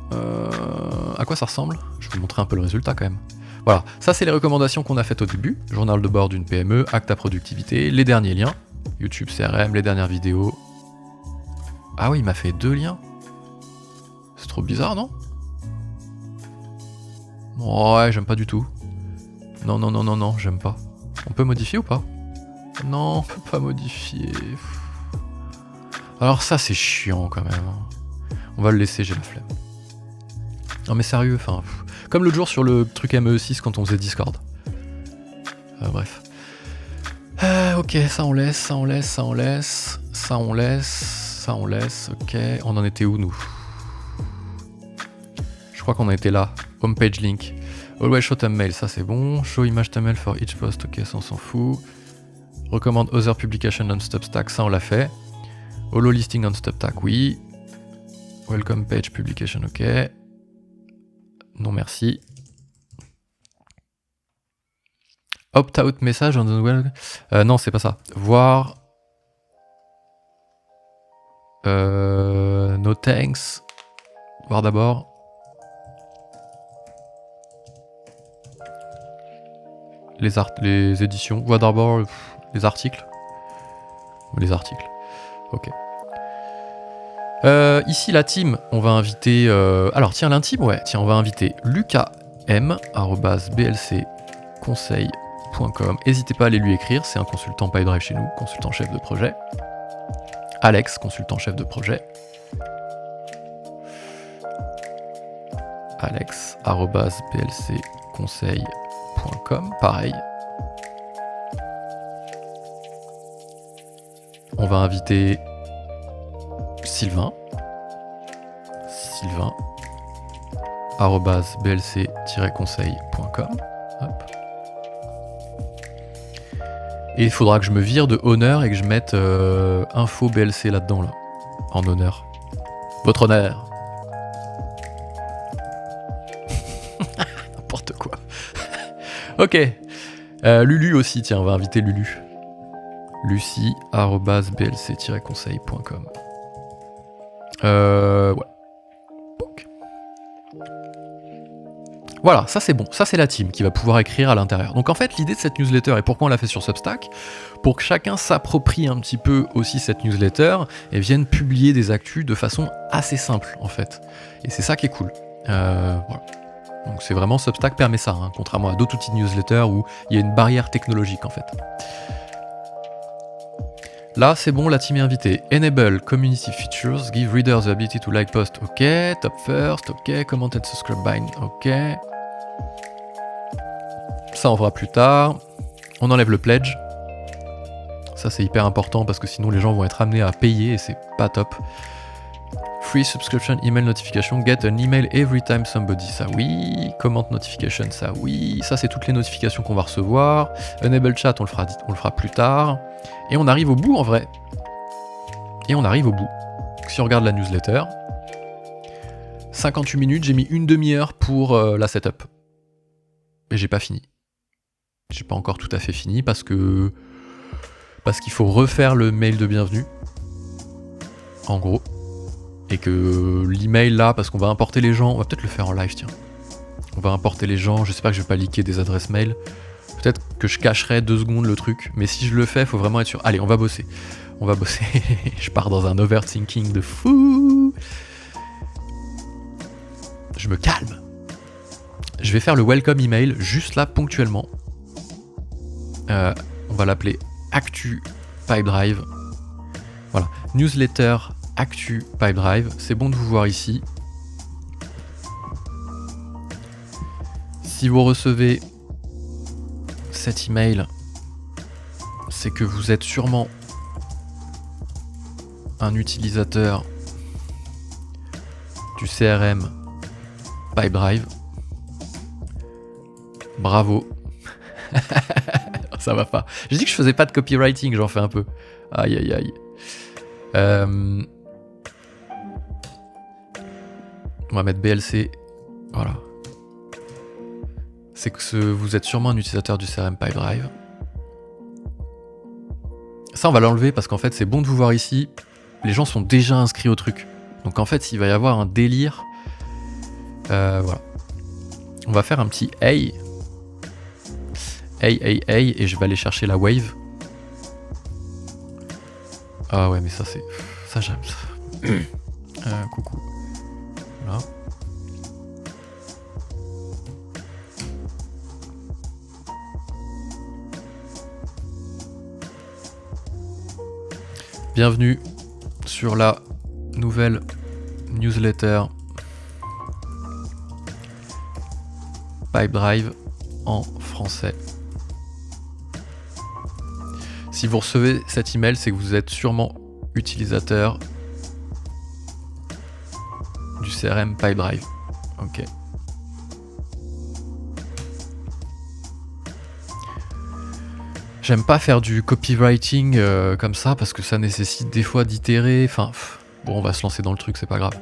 [SPEAKER 1] à quoi ça ressemble? Je vais vous montrer un peu le résultat quand même. Voilà, ça c'est les recommandations qu'on a faites au début. Journal de bord d'une PME, acte à productivité, les derniers liens. YouTube CRM, les dernières vidéos. Ah oui, il m'a fait 2 liens. C'est trop bizarre, non? Ouais, j'aime pas du tout. Non, j'aime pas. On peut modifier ou pas? Non, on peut pas modifier. Alors ça c'est chiant quand même. On va le laisser, j'ai la flemme. Non mais sérieux, enfin... Comme l'autre jour sur le truc ME6 quand on faisait Discord. Bref. Ok, ça on laisse, ça on laisse, ça on laisse, ça on laisse, ça on laisse, ok. On en était où nous? Je crois qu'on en était là. Homepage link. Always show thumbnail, ça c'est bon. Show image thumbnail for each post, ok, ça on s'en fout. Recommande other publication on Substack, ça on l'a fait. Holo listing on Substack, oui. Welcome page publication, ok. Non merci. Opt-out message on the web. Non, c'est pas ça. Voir. No thanks. Voir d'abord. Les éditions. Voir d'abord les articles. Les articles. Ok. Ici la team, on va inviter... alors tiens, l'intime, ouais, tiens, on va inviter Lucas M, @blcconseil.com. N'hésitez pas à aller lui écrire, c'est un consultant Pipedrive chez nous, consultant chef de projet. Alex, consultant chef de projet. Alex, @blcconseil.com, pareil. On va inviter... Sylvain, @blc-conseil.com. Et il faudra que je me vire de honneur et que je mette info BLC là-dedans, là, en honneur. Votre honneur. N'importe quoi. Ok. Lulu aussi, tiens, on va inviter Lulu. Lucie, @blc-conseil.com. Ouais. Donc. Voilà, ça c'est bon, ça c'est la team qui va pouvoir écrire à l'intérieur. Donc en fait l'idée de cette newsletter, et pourquoi on l'a fait sur Substack, pour que chacun s'approprie un petit peu aussi cette newsletter et vienne publier des actus de façon assez simple en fait. Et c'est ça qui est cool. Voilà. Donc c'est vraiment, Substack permet ça, hein, contrairement à d'autres outils de newsletter où il y a une barrière technologique en fait. Là, c'est bon, la team est invitée. Enable community features, give readers the ability to like post, ok. Top first, ok. Comment and subscribe bind, ok. Ça, on verra plus tard. On enlève le pledge. Ça, c'est hyper important parce que sinon, les gens vont être amenés à payer et c'est pas top. Free subscription email notification, get an email every time somebody, ça oui. Comment notification, ça oui. Ça, c'est toutes les notifications qu'on va recevoir. Enable chat, on le fera plus tard. Et on arrive au bout en vrai. Et on arrive au bout. Si on regarde la newsletter, 58 minutes, j'ai mis une demi-heure pour la setup. Mais j'ai pas fini. J'ai pas encore tout à fait fini parce qu'il faut refaire le mail de bienvenue. En gros. Et que l'email là, parce qu'on va importer les gens, on va peut-être le faire en live, tiens. On va importer les gens, j'espère que je vais pas leaker des adresses mail. Peut-être que je cacherai 2 secondes le truc, mais si je le fais, faut vraiment être sûr. Allez, on va bosser. On va bosser. Je pars dans un overthinking de fou. Je me calme. Je vais faire le welcome email juste là, ponctuellement. On va l'appeler Actu Pipedrive. Voilà. Newsletter Actu Pipedrive. C'est bon de vous voir ici. Si vous recevez cet email, c'est que vous êtes sûrement un utilisateur du CRM Pipedrive. Bravo. Ça va pas. J'ai dit que je faisais pas de copywriting, j'en fais un peu. Aïe aïe aïe. On va mettre BLC. Voilà. C'est que vous êtes sûrement un utilisateur du CRM Pipedrive. Ça, on va l'enlever parce qu'en fait, c'est bon de vous voir ici. Les gens sont déjà inscrits au truc. Donc en fait, s'il va y avoir un délire, voilà. On va faire un petit hey. Hey, et je vais aller chercher la wave. Ah ouais, mais ça, c'est... Ça, j'aime ça. Coucou. Voilà. Bienvenue sur la nouvelle newsletter Pipedrive en français. Si vous recevez cet email, c'est que vous êtes sûrement utilisateur du CRM Pipedrive. Ok. J'aime pas faire du copywriting comme ça parce que ça nécessite des fois d'itérer. Enfin, bon, on va se lancer dans le truc, c'est pas grave.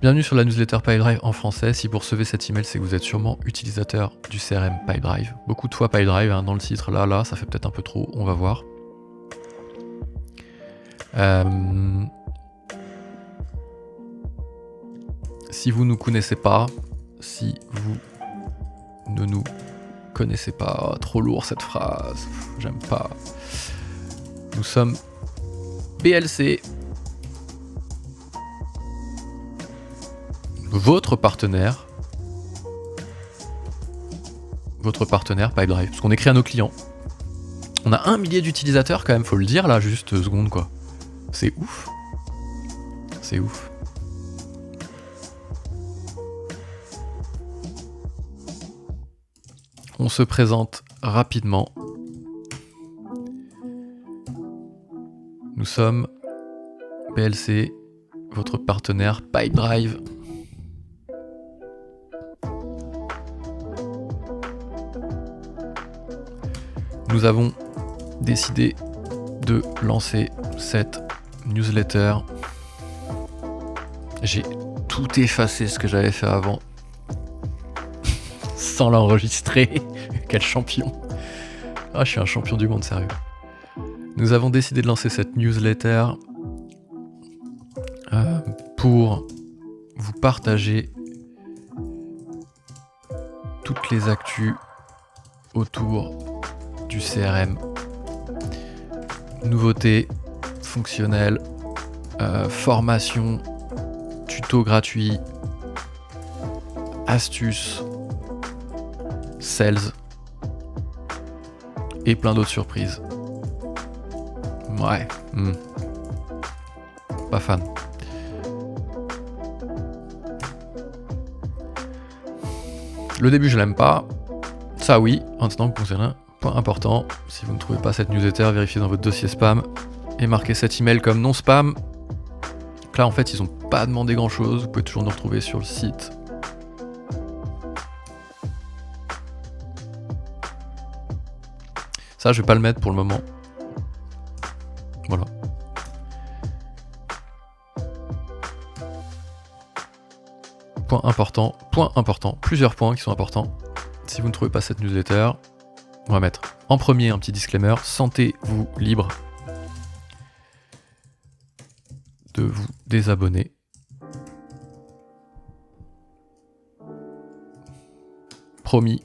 [SPEAKER 1] Bienvenue sur la newsletter Pipedrive en français. Si vous recevez cet email, c'est que vous êtes sûrement utilisateur du CRM Pipedrive. Beaucoup de fois Pipedrive hein, dans le titre. Là, ça fait peut-être un peu trop. On va voir. Si vous ne nous connaissez pas, si vous ne nous connaissez pas, trop lourd cette phrase, j'aime pas. Nous sommes BLC, votre partenaire Pipedrive, parce qu'on écrit à nos clients. On a 1 millier d'utilisateurs quand même, faut le dire là, juste 2 secondes quoi. C'est ouf. C'est ouf. On se présente rapidement. Nous sommes BLC, votre partenaire Pipedrive. Nous avons décidé de lancer cette newsletter. J'ai tout effacé ce que j'avais fait avant. Sans l'enregistrer. Quel champion. Ah, je suis un champion du monde, sérieux. Nous avons décidé de lancer cette newsletter pour vous partager toutes les actus autour du CRM. Nouveautés, fonctionnelles, formation, tutos gratuits, astuces, sales et plein d'autres surprises. Ouais, pas fan. Le début je l'aime pas, ça oui, maintenant vous pensez rien. Point important, si vous ne trouvez pas cette newsletter, vérifiez dans votre dossier spam et marquez cet email comme non spam. Donc là en fait ils ont pas demandé grand chose, vous pouvez toujours nous retrouver sur le site. Ça je vais pas le mettre pour le moment. Voilà. Point important, plusieurs points qui sont importants. Si vous ne trouvez pas cette newsletter, on va mettre en premier un petit disclaimer, sentez-vous libre de vous désabonner. Promis,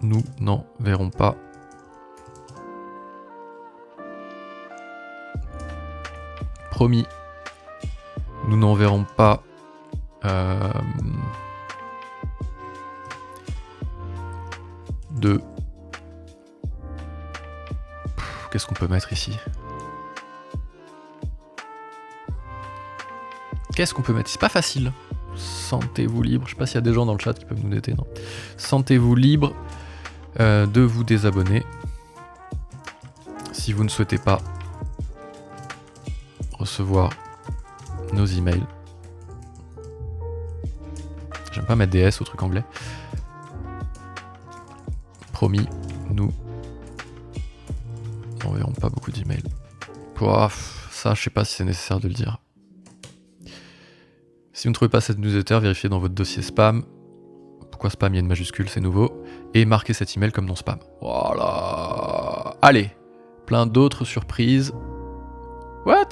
[SPEAKER 1] nous n'en verrons pas. Promis, nous n'en verrons pas. Qu'est-ce qu'on peut mettre ici? Qu'est-ce qu'on peut mettre? C'est pas facile. Sentez-vous libre. Je sais pas s'il y a des gens dans le chat qui peuvent nous aider, non? Sentez-vous libre de vous désabonner si vous ne souhaitez pas recevoir nos emails. J'aime pas mettre des S au truc anglais. Promis, nous n'enverrons pas beaucoup d'emails. Ça, je sais pas si c'est nécessaire de le dire. Si vous ne trouvez pas cette newsletter, vérifiez dans votre dossier spam. Pourquoi spam? Il y a une majuscule, c'est nouveau. Et marquez cet email comme non spam. Voilà. Allez, plein d'autres surprises. What?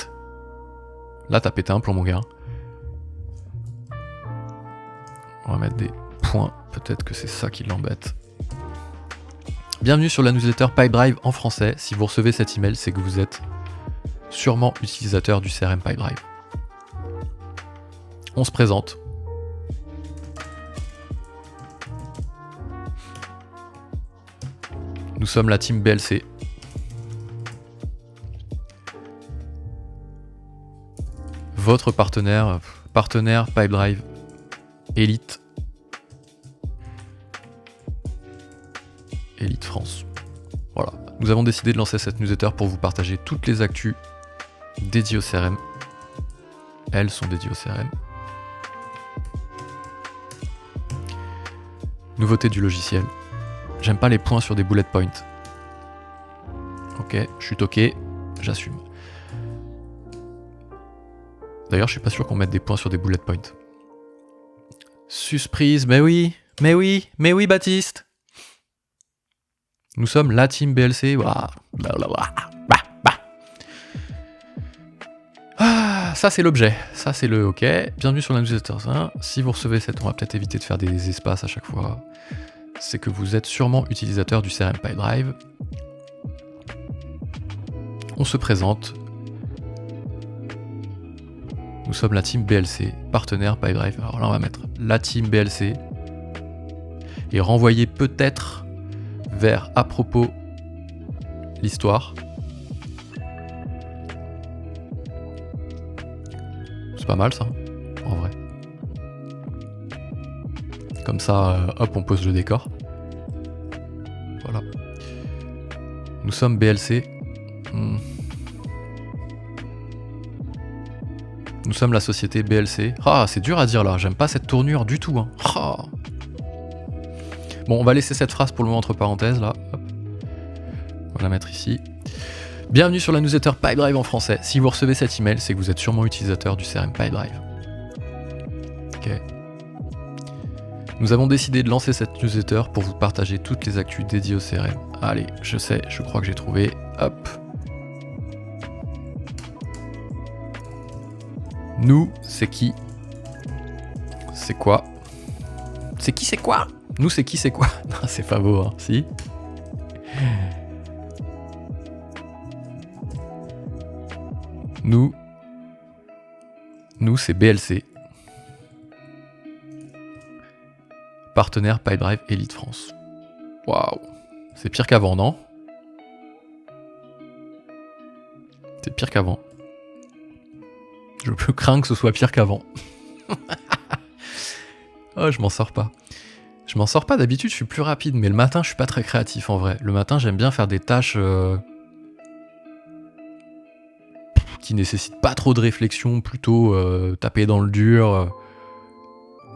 [SPEAKER 1] Là, t'as pété un plomb, mon gars. On va mettre des points. Peut-être que c'est ça qui l'embête. Bienvenue sur la newsletter Pipedrive en français. Si vous recevez cet email, c'est que vous êtes sûrement utilisateur du CRM Pipedrive. On se présente. Nous sommes la team BLC. Votre partenaire Pipedrive Elite France. Voilà. Nous avons décidé de lancer cette newsletter pour vous partager toutes les actus dédiées au CRM. Elles sont dédiées au CRM. Nouveauté du logiciel. J'aime pas les points sur des bullet points. Ok, je suis toqué, j'assume. D'ailleurs, je suis pas sûr qu'on mette des points sur des bullet points. Surprise, mais oui, Baptiste. Nous sommes la team BLC. Ah, ça c'est l'objet. Ça c'est le OK. Bienvenue sur la newsletter. Si vous recevez cette, on va peut-être éviter de faire des espaces à chaque fois. C'est que vous êtes sûrement utilisateur du CRM Pipedrive. On se présente. Nous sommes la team BLC, partenaire Pipedrive. Alors là, on va mettre la team BLC et renvoyer peut-être vers à propos l'histoire. C'est pas mal ça, en vrai. Comme ça, hop, on pose le décor. Voilà. Nous sommes BLC. Nous sommes la société BLC. Ah, c'est dur à dire là, j'aime pas cette tournure du tout. Hein. Ah. Bon, on va laisser cette phrase pour le moment entre parenthèses là. Hop. On va la mettre ici. Bienvenue sur la newsletter Pipedrive en français. Si vous recevez cet email, c'est que vous êtes sûrement utilisateur du CRM Pipedrive. Ok. Nous avons décidé de lancer cette newsletter pour vous partager toutes les actus dédiées au CRM. Allez, je sais, je crois que j'ai trouvé. Hop. Nous, c'est qui? C'est quoi? C'est qui, c'est quoi? Nous, c'est qui, c'est quoi? Non, c'est pas beau, hein, si? Nous, c'est BLC. Partenaire Pipedrive Elite France. Waouh! C'est pire qu'avant, non? C'est pire qu'avant. Je peux craindre que ce soit pire qu'avant. Oh, je m'en sors pas. Je m'en sors pas, d'habitude je suis plus rapide, mais le matin je suis pas très créatif en vrai. Le matin j'aime bien faire des tâches qui nécessitent pas trop de réflexion, plutôt taper dans le dur,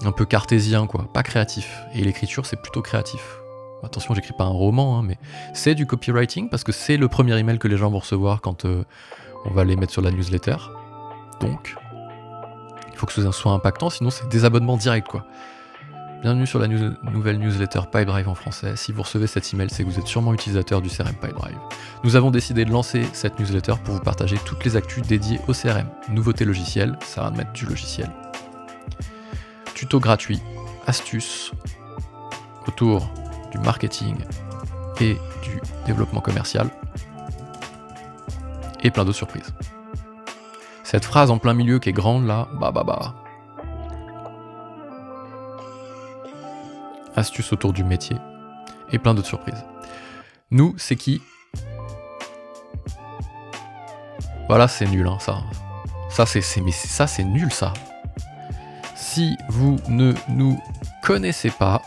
[SPEAKER 1] un peu cartésien quoi, pas créatif. Et l'écriture c'est plutôt créatif. Attention, j'écris pas un roman, hein, mais c'est du copywriting parce que c'est le premier email que les gens vont recevoir quand on va les mettre sur la newsletter. Donc, il faut que ce soit impactant, sinon c'est désabonnement direct quoi. Bienvenue sur la nouvelle newsletter Pipedrive en français. Si vous recevez cet email, c'est que vous êtes sûrement utilisateur du CRM Pipedrive. Nous avons décidé de lancer cette newsletter pour vous partager toutes les actus dédiées au CRM. Nouveauté logiciel, ça va mettre du logiciel. Tuto gratuit, astuces autour du marketing et du développement commercial. Et plein d'autres surprises. Cette phrase en plein milieu qui est grande là, astuces autour du métier et plein d'autres surprises. Nous, c'est qui? Voilà, c'est nul, hein, ça. Mais ça, c'est nul, ça. Si vous ne nous connaissez pas,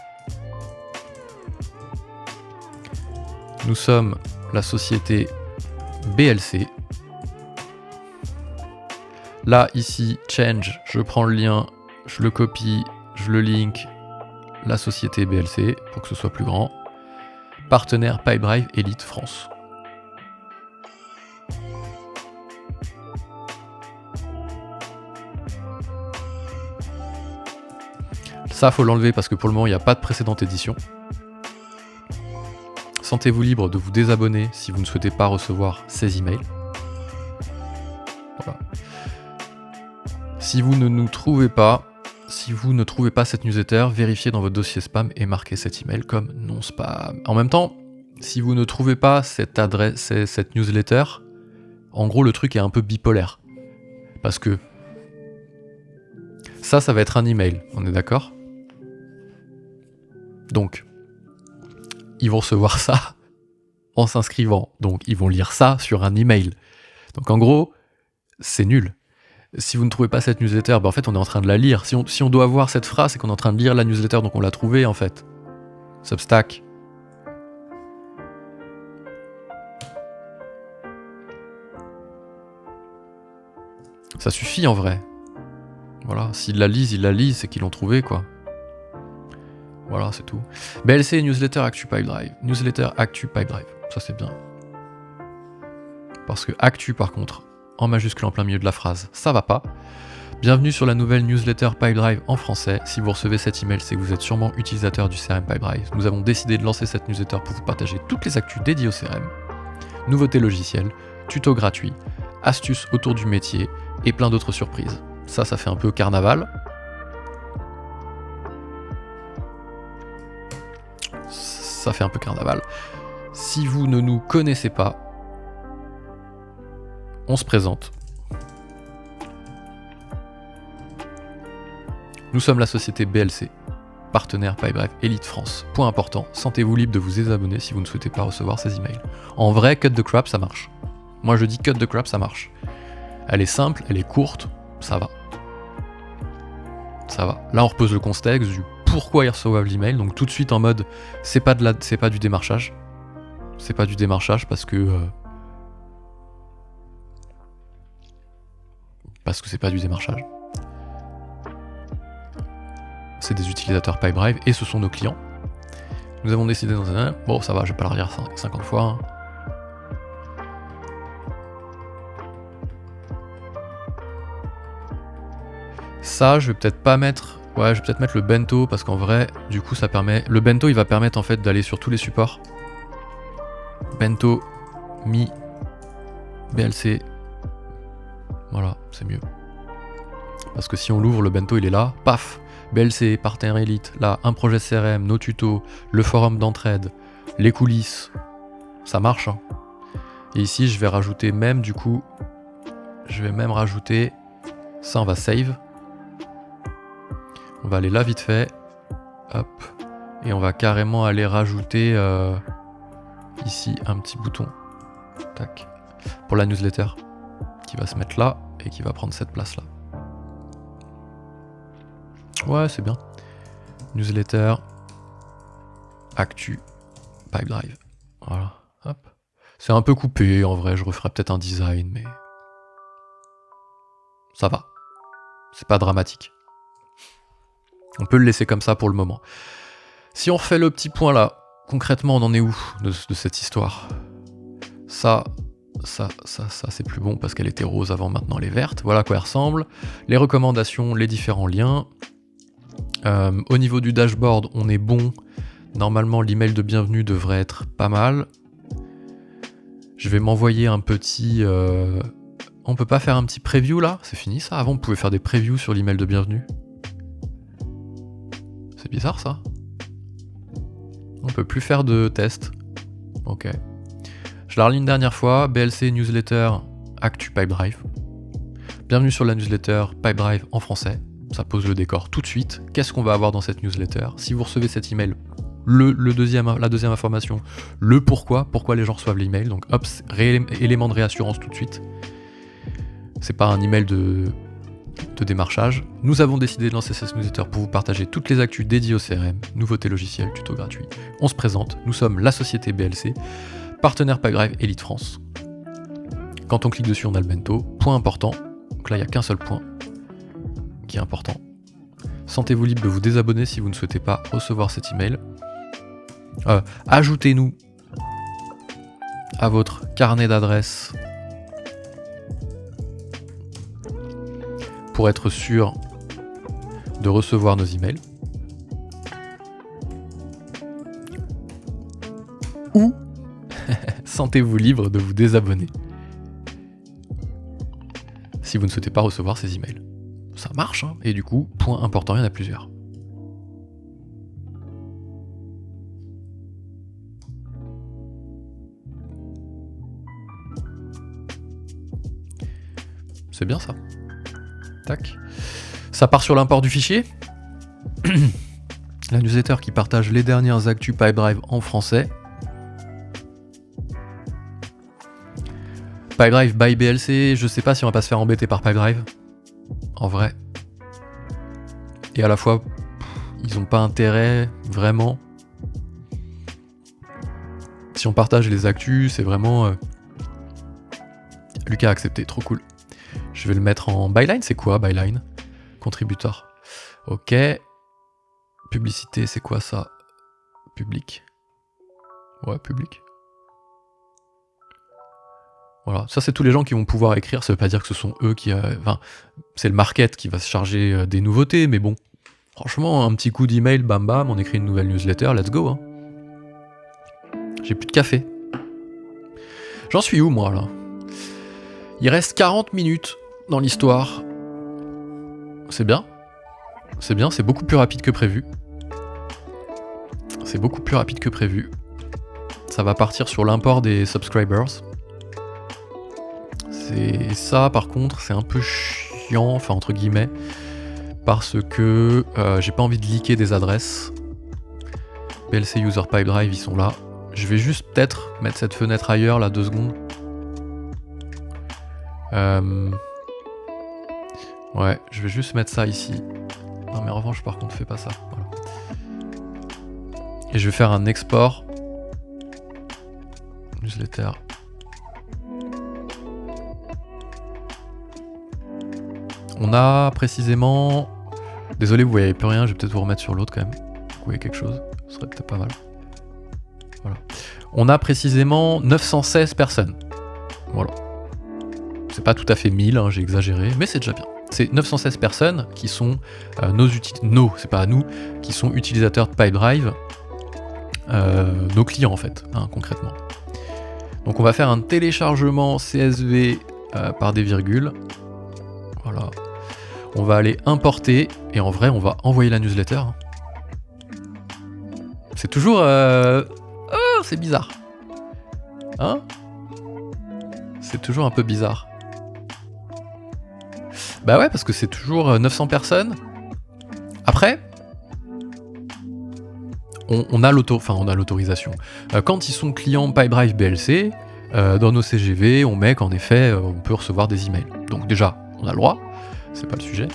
[SPEAKER 1] nous sommes la société BLC. Là, ici, change, je prends le lien, je le copie, je le link, la société BLC, pour que ce soit plus grand. Partenaire Pipedrive Elite France. Ça, faut l'enlever parce que pour le moment, il n'y a pas de précédente édition. Sentez-vous libre de vous désabonner si vous ne souhaitez pas recevoir ces emails. Voilà. Si vous ne nous trouvez pas, si vous ne trouvez pas cette newsletter, vérifiez dans votre dossier spam et marquez cet email comme non spam. En même temps, si vous ne trouvez pas cette newsletter, en gros, le truc est un peu bipolaire. Parce que ça va être un email, on est d'accord ? Donc, ils vont recevoir ça en s'inscrivant. Donc, ils vont lire ça sur un email. Donc, en gros, c'est nul. Si vous ne trouvez pas cette newsletter, en fait, on est en train de la lire. Si on doit voir cette phrase, c'est qu'on est en train de lire la newsletter, donc on l'a trouvée, en fait. Substack. Ça suffit, en vrai. Voilà, s'ils la lisent, c'est qu'ils l'ont trouvée, quoi. Voilà, c'est tout. BLC, Newsletter Actu Pipedrive. Newsletter Actu Pipedrive. Ça, c'est bien. Parce que Actu, par contre, en majuscule en plein milieu de la phrase, ça va pas. Bienvenue sur la nouvelle newsletter Pipedrive en français. Si vous recevez cet email, c'est que vous êtes sûrement utilisateur du CRM Pipedrive. Nous avons décidé de lancer cette newsletter pour vous partager toutes les actus dédiées au CRM. Nouveautés logicielles, tutos gratuits, astuces autour du métier et plein d'autres surprises. Ça fait un peu carnaval. Ça fait un peu carnaval. Si vous ne nous connaissez pas, on se présente. Nous sommes la société BLC, partenaire Pipedrive Elite France. Point important, sentez-vous libre de vous désabonner si vous ne souhaitez pas recevoir ces emails. En vrai, cut the crap, ça marche. Moi je dis cut the crap, ça marche. Elle est simple, elle est courte, ça va. Ça va. Là on repose le contexte du pourquoi ils reçoivent l'email, donc tout de suite en mode c'est pas du démarchage. C'est pas du démarchage parce que c'est pas du démarchage. C'est des utilisateurs Pipedrive et ce sont nos clients. Nous avons décidé dans un... Bon, ça va, je vais pas la relire 50 fois. Hein. Ça, je vais peut-être pas mettre... Ouais, je vais peut-être mettre le bento parce qu'en vrai, du coup, ça permet... Le bento, il va permettre en fait d'aller sur tous les supports. Bento, Mi, BLC. Voilà, c'est mieux. Parce que si on l'ouvre, le bento, il est là. Paf! BLC, partenaire élite, là, un projet CRM, nos tutos, le forum d'entraide, les coulisses. Ça marche, hein. Et ici, je vais rajouter même, du coup... Je vais même rajouter... Ça, on va save. On va aller là vite fait. Hop. Et on va carrément aller rajouter ici un petit bouton. Tac. Pour la newsletter. Qui va se mettre là et qui va prendre cette place là. Ouais, c'est bien. Newsletter. Actu. Pipedrive. Voilà. Hop. C'est un peu coupé en vrai. Je referai peut-être un design, mais... Ça va. C'est pas dramatique. On peut le laisser comme ça pour le moment. Si on refait le petit point là, concrètement, on en est où de cette histoire ? Ça, c'est plus bon parce qu'elle était rose avant, maintenant elle est verte. Voilà à quoi elle ressemble. Les recommandations, les différents liens. Au niveau du dashboard, on est bon. Normalement, l'email de bienvenue devrait être pas mal. Je vais m'envoyer un petit... On peut pas faire un petit preview là ? C'est fini ça ? Avant, on pouvait faire des previews sur l'email de bienvenue. C'est bizarre ça. On peut plus faire de tests. Ok. Je la relis une dernière fois. BLC Newsletter Actu Pipedrive. Bienvenue sur la newsletter Pipedrive en français. Ça pose le décor tout de suite. Qu'est-ce qu'on va avoir dans cette newsletter? Si vous recevez cet email, la deuxième information, le pourquoi les gens reçoivent l'email. Donc hop, élément de réassurance tout de suite. C'est pas un email de démarchage. Nous avons décidé de lancer cette newsletter pour vous partager toutes les actus dédiées au CRM, nouveautés logicielles, tutos gratuits. On se présente, nous sommes la société BLC, partenaire Pipedrive Elite France. Quand on clique dessus, on a le bento. Point important, donc là il n'y a qu'un seul point qui est important. Sentez-vous libre de vous désabonner si vous ne souhaitez pas recevoir cet email. Ajoutez-nous à votre carnet d'adresses pour être sûr de recevoir nos emails. Ou sentez-vous libre de vous désabonner si vous ne souhaitez pas recevoir ces emails. Ça marche, hein. Et du coup, point important, il y en a plusieurs. C'est bien ça. Tac. Ça part sur l'import du fichier. La newsletter qui partage les dernières actus Pipedrive en français. Pipedrive by BLC, je sais pas si on va pas se faire embêter par Pipedrive. En vrai. Et à la fois, ils ont pas intérêt, vraiment. Si on partage les actus, c'est vraiment... Lucas a accepté, trop cool. Je vais le mettre en byline, c'est quoi byline? Contributeur. Ok. Publicité, c'est quoi ça? Public. Ouais, public. Voilà, ça c'est tous les gens qui vont pouvoir écrire, ça veut pas dire que ce sont eux qui... Enfin, c'est le market qui va se charger des nouveautés, mais bon. Franchement, un petit coup d'email, bam bam, on écrit une nouvelle newsletter, let's go. Hein. J'ai plus de café. J'en suis où moi là? Il reste 40 minutes dans l'histoire. C'est bien. C'est bien, c'est beaucoup plus rapide que prévu. C'est beaucoup plus rapide que prévu. Ça va partir sur l'import des subscribers. C'est ça par contre, c'est un peu chiant, enfin entre guillemets, parce que j'ai pas envie de leaker des adresses. BLC User Pipedrive, ils sont là. Je vais juste peut-être mettre cette fenêtre ailleurs, là, 2 secondes. Ouais, je vais juste mettre ça ici. Non mais en revanche, par contre, fais pas ça. Voilà. Et je vais faire un export. Newsletter. On a précisément... Désolé, vous voyez plus rien, je vais peut-être vous remettre sur l'autre quand même. Vous voyez quelque chose, ce serait peut-être pas mal. Voilà. On a précisément 916 personnes. Voilà. C'est pas tout à fait 1000, hein, j'ai exagéré, mais c'est déjà bien. C'est 916 personnes qui sont c'est pas à nous, qui sont utilisateurs de Pipedrive, nos clients en fait, hein, concrètement. Donc on va faire un téléchargement CSV par des virgules. Voilà. On va aller importer, et en vrai on va envoyer la newsletter. C'est toujours... Oh, c'est bizarre. Hein? C'est toujours un peu bizarre. Bah ouais, parce que c'est toujours 900 personnes. Après, on a l'autorisation. Quand ils sont clients Pipedrive BLC, dans nos CGV, on met qu'en effet, on peut recevoir des emails. Donc déjà, on a le droit, c'est pas le sujet.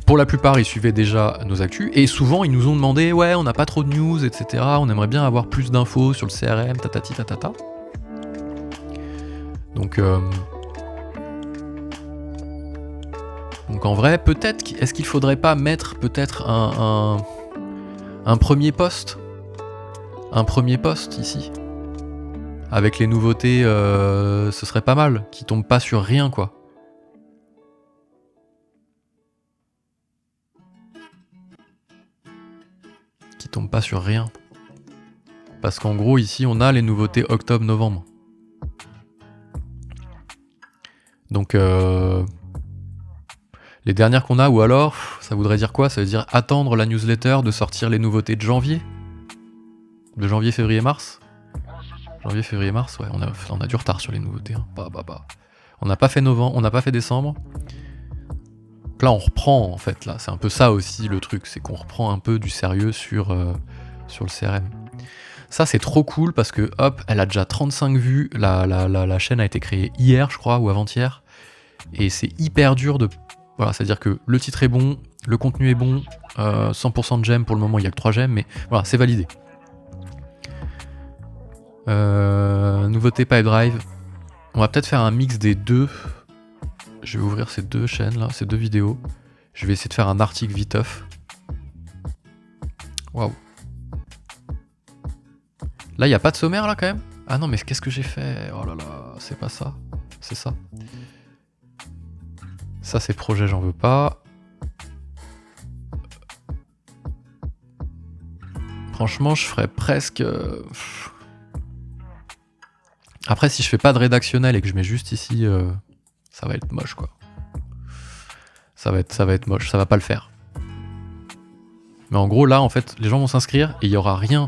[SPEAKER 1] Pour la plupart, ils suivaient déjà nos actus, et souvent, ils nous ont demandé « Ouais, on n'a pas trop de news, etc. On aimerait bien avoir plus d'infos sur le CRM, tatati tatata. » Donc en vrai, peut-être, est-ce qu'il faudrait pas mettre peut-être un premier post? Un premier post ici. Avec les nouveautés, ce serait pas mal, qui tombent pas sur rien, quoi. Qui tombent pas sur rien. Parce qu'en gros, ici, on a les nouveautés octobre-novembre. Donc, les dernières qu'on a, ou alors, ça voudrait dire quoi? Ça veut dire attendre la newsletter de sortir les nouveautés de janvier. De janvier, février, mars. Janvier, février, mars, ouais, on a du retard sur les nouveautés. Hein. On n'a pas fait novembre, on n'a pas fait décembre. Donc là, on reprend, en fait, là. C'est un peu ça aussi, le truc. C'est qu'on reprend un peu du sérieux sur le CRM. Ça, c'est trop cool parce que, hop, elle a déjà 35 vues. La chaîne a été créée hier, je crois, ou avant-hier. Et c'est hyper dur de... Voilà, c'est-à-dire que le titre est bon, le contenu est bon, 100% de j'aime, pour le moment, il n'y a que 3 j'aime, mais voilà, c'est validé. Nouveauté Pipedrive. On va peut-être faire un mix des deux. Je vais ouvrir ces deux chaînes là, ces deux vidéos. Je vais essayer de faire un article viteuf. Waouh. Là, il n'y a pas de sommaire là quand même? Ah non, mais qu'est-ce que j'ai fait? Oh là là, c'est pas ça. C'est ça. Ça, c'est projet, j'en veux pas. Franchement, je ferais presque... Après, si je fais pas de rédactionnel et que je mets juste ici, ça va être moche, quoi. Ça va être moche, ça va pas le faire. Mais en gros, là, en fait, les gens vont s'inscrire et il y aura rien.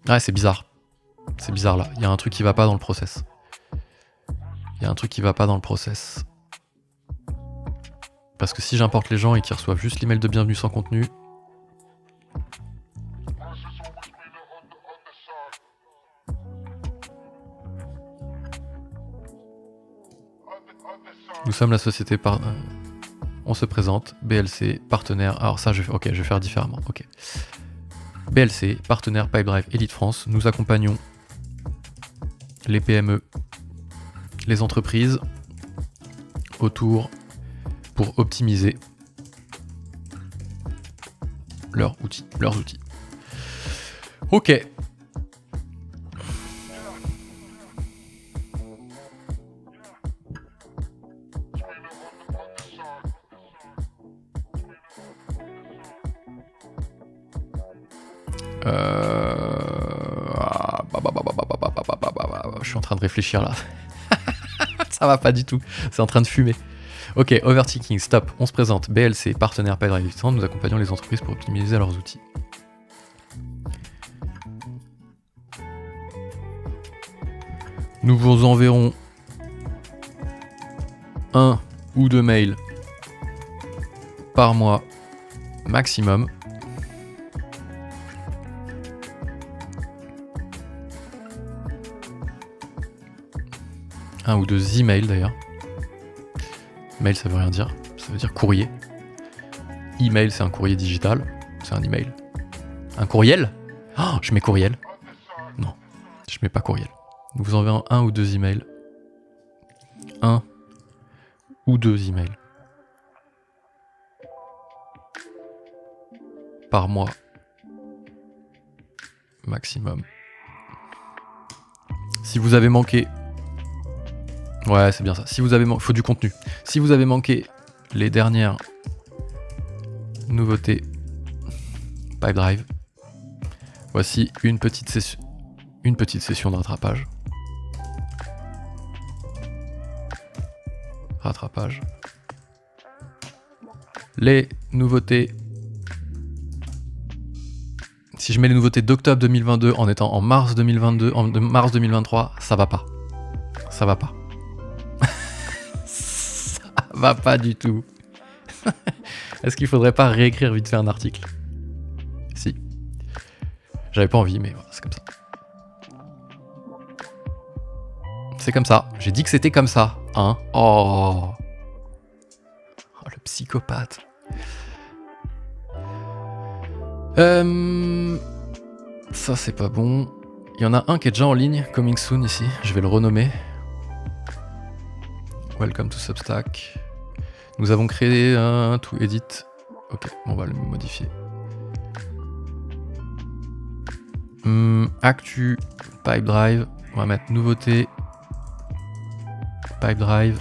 [SPEAKER 1] Ouais, c'est bizarre. C'est bizarre, là. Il y a un truc qui va pas dans le process. Il y a un truc qui va pas dans le process. Parce que si j'importe les gens et qu'ils reçoivent juste l'email de bienvenue sans contenu... Nous sommes la société par... on se présente, BLC, partenaire... Alors ça, je vais faire différemment. Ok. BLC, partenaire Pipedrive Elite France. Nous accompagnons les PME, les entreprises autour pour optimiser leurs outils. Ok. Je suis en train de réfléchir là. Ça va pas du tout. C'est en train de fumer. Ok, overthinking, stop. On se présente. BLC, partenaire Pipedrive Elite France. Nous accompagnons les entreprises pour optimiser leurs outils. Nous vous enverrons 1 ou 2 mails par mois maximum. Un ou 2 emails d'ailleurs. Mail, ça veut rien dire. Ça veut dire courrier. Email, c'est un courrier digital. C'est un email. Un courriel? Oh, je mets courriel. Non, je mets pas courriel. Nous vous enverrons 1 ou 2 emails. 1 ou 2 emails. Par mois. Maximum. Si vous avez manqué... Ouais, c'est bien ça. Si vous avez faut du contenu. Si vous avez manqué les dernières nouveautés Pipedrive, voici une petite session de rattrapage. Les nouveautés. Si je mets les nouveautés d'octobre 2022 en étant en mars 2022, en mars 2023, ça va pas. Ça va pas. Va pas du tout. Est-ce qu'il faudrait pas réécrire vite fait un article? Si. J'avais pas envie, mais voilà, c'est comme ça. C'est comme ça. J'ai dit que c'était comme ça. Hein? Oh, le psychopathe. Ça, c'est pas bon. Il y en a un qui est déjà en ligne, coming soon ici. Je vais le renommer. Welcome to Substack. Nous avons créé un to edit. Ok, on va le modifier. Actu, Pipedrive. On va mettre nouveauté. Pipedrive.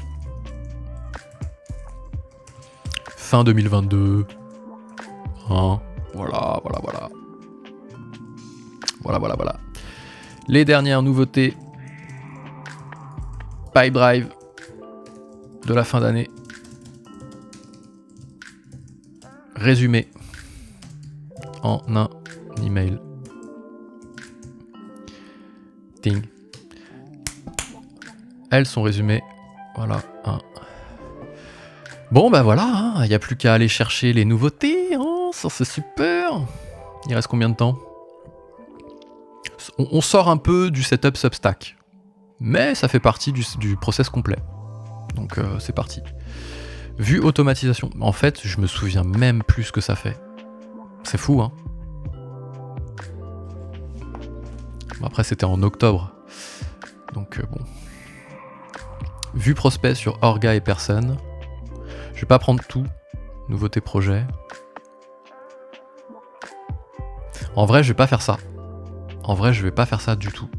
[SPEAKER 1] Fin 2022. Hein, voilà. Voilà. Les dernières nouveautés. Pipedrive. de la fin d'année. Résumé en un email. Ting. Elles sont résumées. Voilà. Hein. Bon, bah voilà, il n'y a plus qu'à aller chercher les nouveautés. Hein, ça, c'est super. Il reste combien de temps? On sort un peu du setup Substack. Mais ça fait partie du process complet. Donc c'est parti. Vue automatisation. En fait, je me souviens même plus ce que ça fait. C'est fou, hein. Bon, après, c'était en octobre. Donc bon. Vue prospect sur Orga et personne. Je vais pas prendre tout. Nouveauté projet. En vrai, je vais pas faire ça. En vrai, je vais pas faire ça du tout.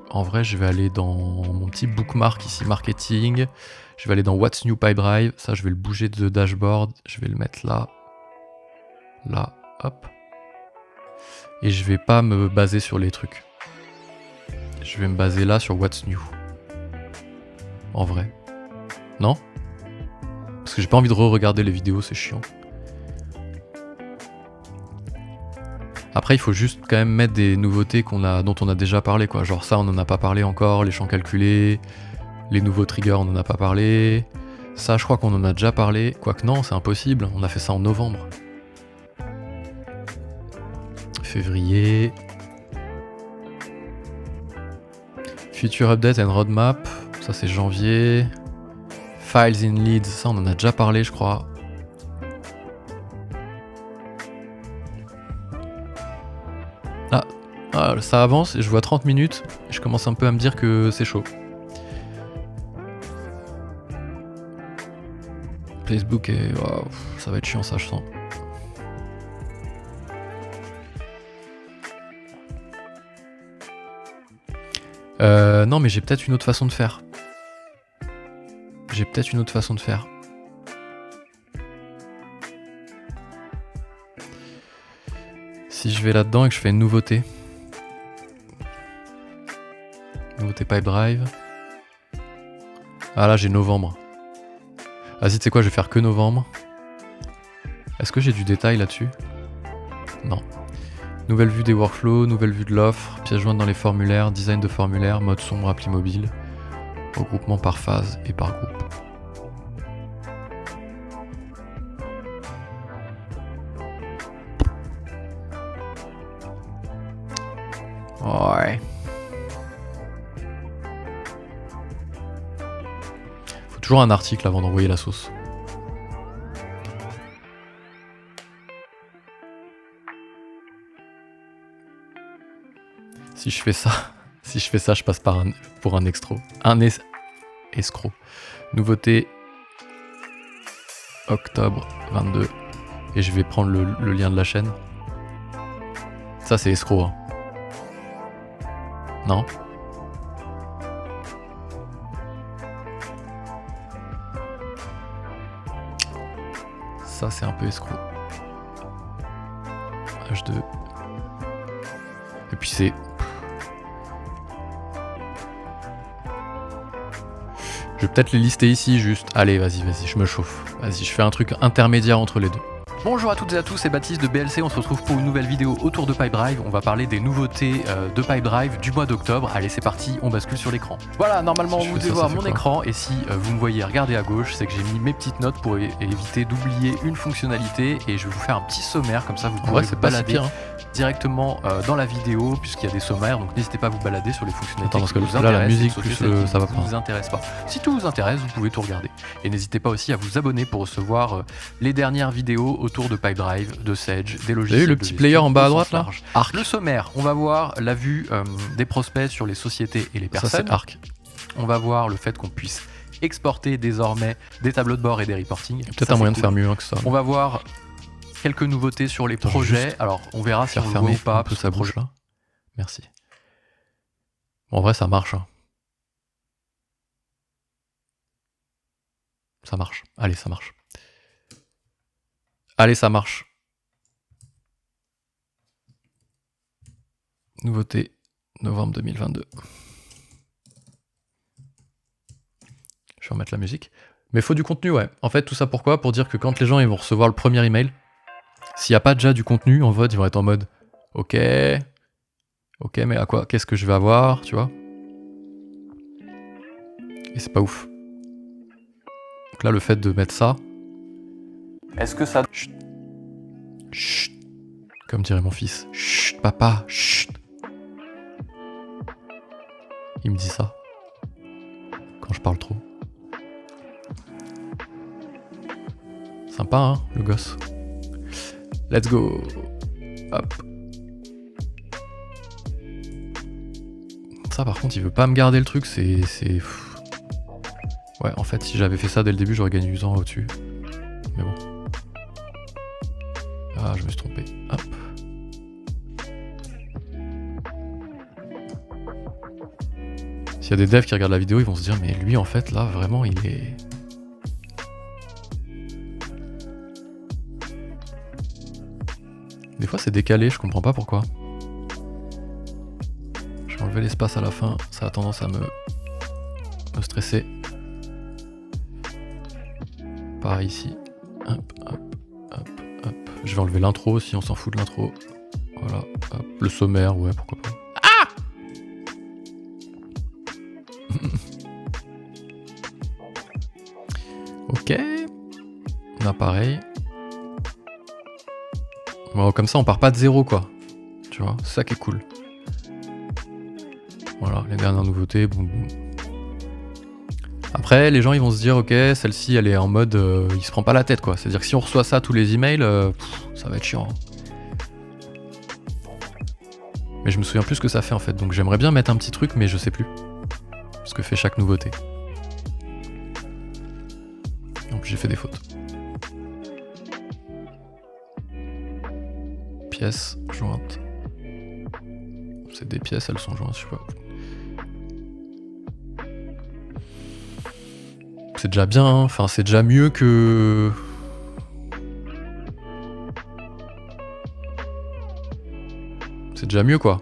[SPEAKER 1] En vrai, je vais aller dans mon petit bookmark ici, marketing. Je vais aller dans What's New Pipedrive. Ça, je vais le bouger de dashboard. Je vais le mettre là. Là, hop. Et je vais pas me baser sur les trucs. Je vais me baser là sur What's New. En vrai. Non? Parce que j'ai pas envie de re-regarder les vidéos, c'est chiant. Après, il faut juste quand même mettre des nouveautés dont on a déjà parlé, quoi. Genre ça, on en a pas parlé encore, les champs calculés, les nouveaux triggers, on en a pas parlé. Ça, je crois qu'on en a déjà parlé. Quoique non, c'est impossible, on a fait ça en novembre. Février. Future Update and Roadmap, ça c'est janvier. Files in Leads, ça on en a déjà parlé, je crois. Ah, ça avance et je vois 30 minutes. Et je commence un peu à me dire que c'est chaud. Facebook et ça va être chiant, ça je sens. Non, mais j'ai peut-être une autre façon de faire. Si je vais là-dedans et que je fais une nouveauté. Nouveauté Pipedrive. Ah là, j'ai novembre. Vas-y, tu sais quoi, je vais faire que novembre. Est-ce que j'ai du détail là-dessus? Non. Nouvelle vue des workflows, nouvelle vue de l'offre, pièces jointes dans les formulaires, design de formulaire, mode sombre, appli mobile, regroupement par phase et par groupe. Ouais. Faut toujours un article avant d'envoyer la sauce. Si je fais ça, je passe pour un escroc. Escroc. Nouveauté octobre 22. Et je vais prendre le lien de la chaîne. Ça, c'est escroc. Hein. Non? Ça, c'est un peu escroc. H2. Et puis c'est... Je vais peut-être les lister ici juste. Allez, vas-y, je me chauffe. Vas-y, je fais un truc intermédiaire entre les deux. Bonjour à toutes et à tous, c'est Baptiste de BLC, on se retrouve pour une nouvelle vidéo autour de Pipedrive. On va parler des nouveautés de Pipedrive du mois d'octobre. Allez, c'est parti, on bascule sur l'écran. Voilà, normalement vous devez voir mon écran et si vous me voyez regarder à gauche, c'est que j'ai mis mes petites notes pour éviter d'oublier une fonctionnalité et je vais vous faire un petit sommaire, comme ça vous pourrez vous balader directement dans la vidéo puisqu'il y a des sommaires, donc n'hésitez pas à vous balader sur les fonctionnalités qui vous intéressent, la musique plus ça va pas. Vous intéresse pas. Si tout vous intéresse, vous pouvez tout regarder. Et n'hésitez pas aussi à vous abonner pour recevoir les dernières vidéos autour de Pipedrive, de Sage, des logiciels. Vous avez vu le petit player en bas à droite là? Arc. Le sommaire, on va voir la vue des prospects sur les sociétés et les personnes. Ça c'est Arc. On va voir le fait qu'on puisse exporter désormais des tableaux de bord et des reporting. Peut-être un moyen de faire mieux que ça. On va voir quelques nouveautés sur les projets. Alors, on verra si on le voit ou pas. Un peu sa bouche là. Merci. Bon, en vrai, ça marche. Hein. Ça marche. Allez, ça marche. Allez, ça marche. Nouveauté, novembre 2022. Je Je vais remettre la musique. Mais faut du contenu, ouais. En fait, tout ça pourquoi? Pour dire que quand les gens ils vont recevoir le premier email, s'il n'y a pas déjà du contenu, en vote, ils vont être en mode ok, mais à quoi? Qu'est-ce que je vais avoir, tu vois? Et c'est pas ouf. Donc là, le fait de mettre ça. Est-ce que ça. Chut. Chut. Comme dirait mon fils. Chut, papa, chut. Il me dit ça. Quand je parle trop. Sympa, hein, le gosse. Let's go. Hop. Ça, par contre, il veut pas me garder le truc, c'est... Ouais, en fait, si j'avais fait ça dès le début, j'aurais gagné du temps au-dessus. Mais bon. Ah, je me suis trompé. Hop. S'il y a des devs qui regardent la vidéo, ils vont se dire, mais lui, en fait, là, vraiment, il est... Des fois, c'est décalé, je comprends pas pourquoi. Je vais enlever l'espace à la fin, ça a tendance à me stresser. Pareil ici. Hop, hop, hop, hop. Je vais enlever l'intro si on s'en fout de l'intro. Voilà, hop. Le sommaire, ouais, pourquoi pas. Ah! Ok. Là, pareil. Bon, comme ça, on part pas de zéro, quoi. Tu vois, c'est ça qui est cool. Voilà, les dernières nouveautés, boum boum. Après, les gens ils vont se dire, ok, celle-ci elle est en mode, il se prend pas la tête quoi. C'est-à-dire que si on reçoit ça tous les emails, ça va être chiant. Mais je me souviens plus ce que ça fait en fait, donc j'aimerais bien mettre un petit truc, mais je sais plus ce que fait chaque nouveauté. Donc j'ai fait des fautes. Pièces jointes. C'est des pièces, elles sont jointes, je sais pas. C'est déjà bien, hein. Enfin c'est déjà mieux que... C'est déjà mieux quoi.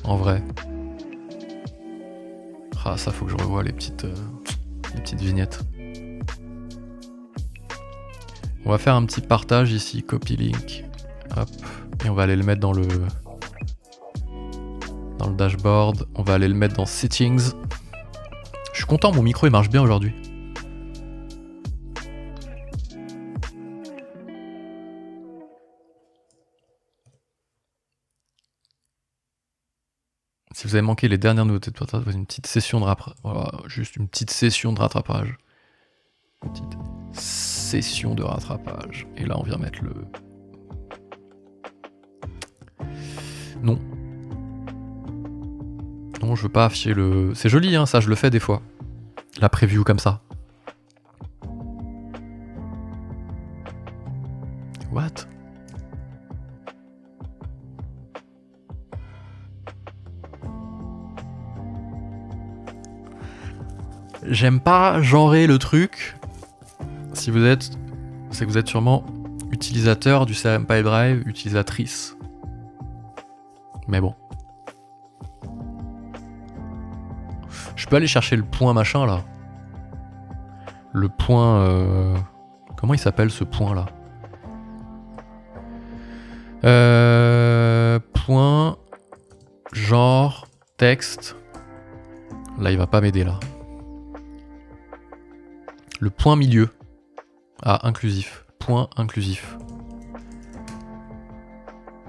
[SPEAKER 1] En vrai. Ah ça faut que je revoie les petites vignettes. On va faire un petit partage ici, copy link. Hop. Et on va aller le mettre dans le dashboard. On va aller le mettre dans settings. Je suis content, mon micro il marche bien aujourd'hui. Si vous avez manqué les dernières nouveautés de Portal, une petite session de rattrapage. Voilà, juste une petite session de rattrapage. Une petite session de rattrapage. Et là on vient mettre le... Non. Non, je veux pas afficher le... C'est joli, hein, ça, je le fais des fois. La preview comme ça. What? J'aime pas genrer le truc. Si vous êtes... C'est que vous êtes sûrement utilisateur du CRM Pipedrive, utilisatrice. Mais bon. Je peux aller chercher le point machin là. Le point... Comment il s'appelle ce point là? Point... Genre... Texte... Là il va pas m'aider là. Le point milieu. Ah, inclusif. Point inclusif.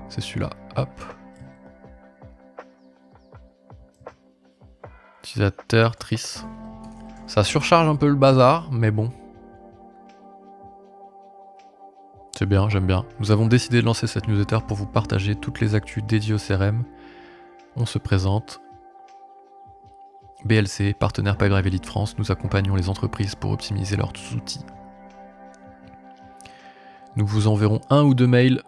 [SPEAKER 1] C'est celui-là. Hop. Utilisateur, trice. Ça surcharge un peu le bazar, mais bon. C'est bien, j'aime bien. Nous avons décidé de lancer cette newsletter pour vous partager toutes les actus dédiées au CRM. On se présente. BLC, partenaire Pipedrive Elite France, nous accompagnons les entreprises pour optimiser leurs outils. Nous vous enverrons 1 ou 2 mails.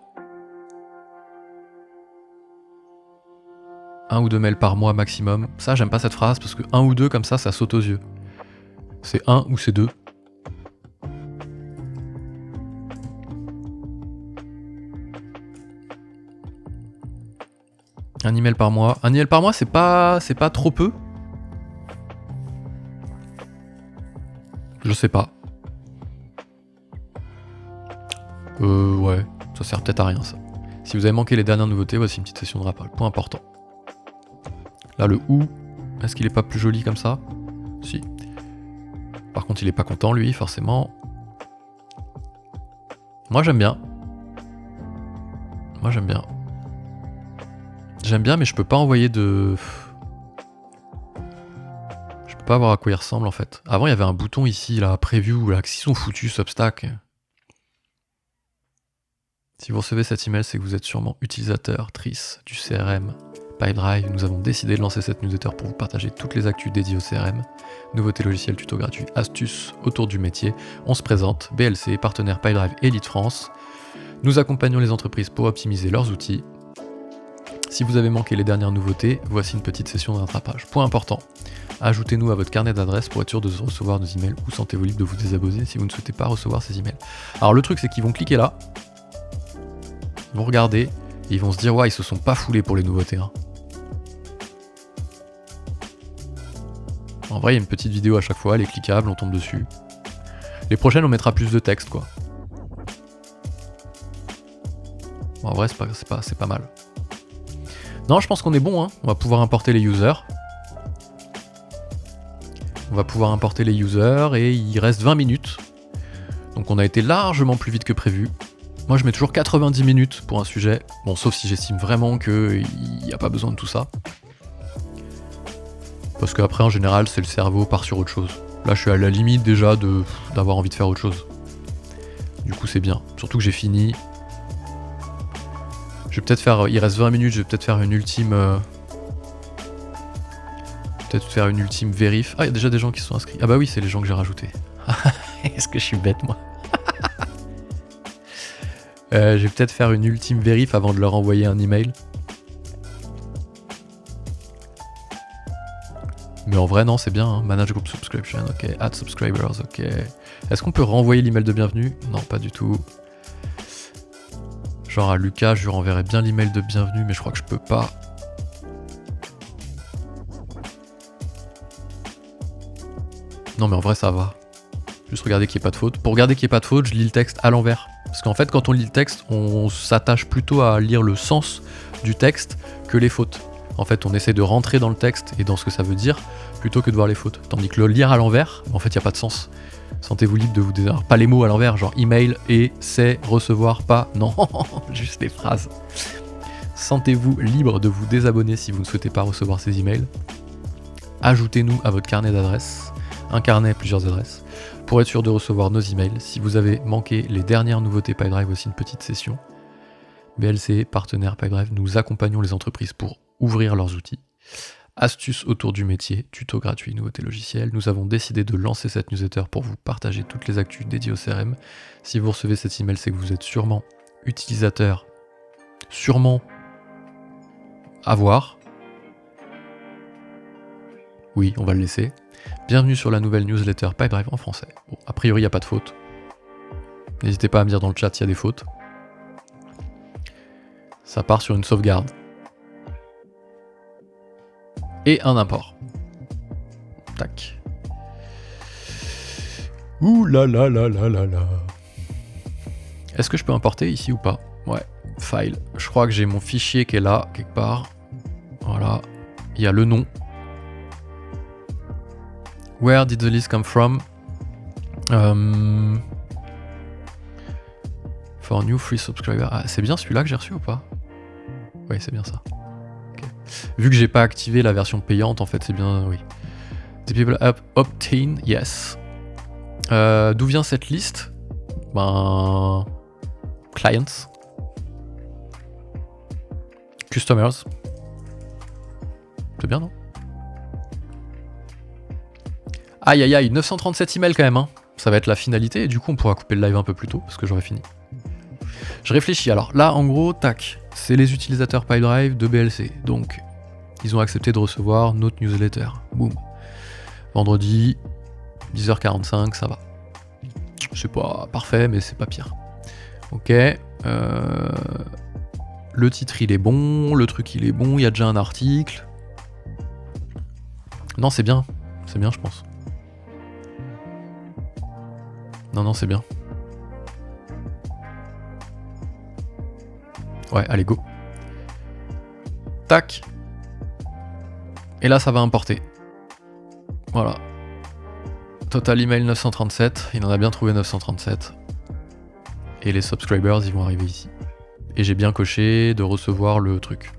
[SPEAKER 1] 1 ou 2 mails par mois maximum. Ça, j'aime pas cette phrase parce que 1 ou 2 comme ça saute aux yeux. C'est 1 ou c'est 2. Un email par mois. Un email par mois, c'est pas trop peu. Je sais pas. Ouais, ça sert peut-être à rien ça. Si vous avez manqué les dernières nouveautés, voici une petite session de rappel. Point important. Là, le ou, est-ce qu'il est pas plus joli comme ça? Si. Par contre, il est pas content, lui, forcément. Moi, j'aime bien. Moi, j'aime bien. J'aime bien, mais je peux pas envoyer de... Je peux pas voir à quoi il ressemble, en fait. Avant, il y avait un bouton ici, là, preview, là, qu'ils sont foutus, Substack. Si vous recevez cet email, c'est que vous êtes sûrement utilisateur, trice du CRM Pipedrive. Nous avons décidé de lancer cette newsletter pour vous partager toutes les actus dédiées au CRM. Nouveautés logiciels, tutos gratuits, astuces autour du métier. On se présente, BLC, partenaire Pipedrive Elite France. Nous accompagnons les entreprises pour optimiser leurs outils. Si vous avez manqué les dernières nouveautés, voici une petite session de rattrapage. Point important, ajoutez-nous à votre carnet d'adresses pour être sûr de recevoir nos emails ou sentez-vous libre de vous désabonner si vous ne souhaitez pas recevoir ces emails. Alors le truc, c'est qu'ils vont cliquer là, ils vont regarder, et ils vont se dire, ouais, ils se sont pas foulés pour les nouveautés. Hein. En vrai, il y a une petite vidéo à chaque fois, elle est cliquable, on tombe dessus. Les prochaines, on mettra plus de texte, quoi. Bon, en vrai, c'est pas mal. Non, je pense qu'on est bon, hein. On va pouvoir importer les users. On va pouvoir importer les users, et il reste 20 minutes. Donc on a été largement plus vite que prévu. Moi, je mets toujours 90 minutes pour un sujet. Bon, sauf si j'estime vraiment qu'il n'y a pas besoin de tout ça. Parce qu'après, en général, c'est le cerveau part sur autre chose. Là, je suis à la limite déjà d'avoir envie de faire autre chose. Du coup, c'est bien. Surtout que j'ai fini. Je vais peut-être faire... Il reste 20 minutes, je vais peut-être faire une ultime... vérif. Ah, il y a déjà des gens qui sont inscrits. Ah bah oui, c'est les gens que j'ai rajoutés. Est-ce que je suis bête, moi? Je vais peut-être faire une ultime vérif avant de leur envoyer un email. Mais en vrai, non, c'est bien. Hein. Manage group subscription, ok. Add subscribers, ok. Est-ce qu'on peut renvoyer l'email de bienvenue? Non, pas du tout. Genre à Lucas, je lui renverrai bien l'email de bienvenue, mais je crois que je peux pas. Non, mais en vrai, ça va. Juste regarder qu'il n'y ait pas de faute. Pour regarder qu'il n'y ait pas de faute, je lis le texte à l'envers. Parce qu'en fait, quand on lit le texte, on s'attache plutôt à lire le sens du texte que les fautes. En fait, on essaie de rentrer dans le texte et dans ce que ça veut dire, plutôt que de voir les fautes. Tandis que le lire à l'envers, en fait, il n'y a pas de sens. Sentez-vous libre de vous dénarrer. Pas les mots à l'envers, genre email et c'est recevoir pas. Non, juste les phrases. Sentez-vous libre de vous désabonner si vous ne souhaitez pas recevoir ces emails. Ajoutez-nous à votre carnet d'adresses. Un carnet, plusieurs adresses. Pour être sûr de recevoir nos emails. Si vous avez manqué les dernières nouveautés Pipedrive, aussi une petite session. BLC, partenaire Pipedrive, nous accompagnons les entreprises pour ouvrir leurs outils. Astuces autour du métier, tutos gratuits, nouveautés logicielles. Nous avons décidé de lancer cette newsletter pour vous partager toutes les actus dédiées au CRM. Si vous recevez cet email, c'est que vous êtes sûrement utilisateur. Sûrement à voir. Oui, on va le laisser. Bienvenue sur la nouvelle newsletter Pipedrive en français. Bon, a priori, il n'y a pas de faute. N'hésitez pas à me dire dans le chat s'il y a des fautes. Ça part sur une sauvegarde. Et un import. Tac. Ouh là là là là là là. Est-ce que je peux importer ici ou pas? Ouais. File. Je crois que j'ai mon fichier qui est là, quelque part. Voilà. Il y a le nom. Where did the list come from? For new free subscriber. Ah, c'est bien celui-là que j'ai reçu ou pas? Oui, c'est bien ça. Okay. Vu que j'ai pas activé la version payante, en fait, c'est bien, oui. The people obtain, yes. D'où vient cette liste? Ben... Clients. Customers. C'est bien, non? Aïe aïe aïe, 937 emails quand même, hein. Ça va être la finalité, et du coup on pourra couper le live un peu plus tôt, parce que j'aurai fini. Je réfléchis, alors là en gros, tac, c'est les utilisateurs Pipedrive de BLC, donc ils ont accepté de recevoir notre newsletter. Boum. Vendredi, 10h45, ça va. C'est pas parfait, mais c'est pas pire. Ok. Le titre il est bon, le truc il est bon, il y a déjà un article. Non, c'est bien je pense. Non, c'est bien. Ouais, allez, go. Tac. Et là, ça va importer. Voilà. Total email 937. Il en a bien trouvé 937. Et les subscribers, ils vont arriver ici. Et j'ai bien coché de recevoir le truc.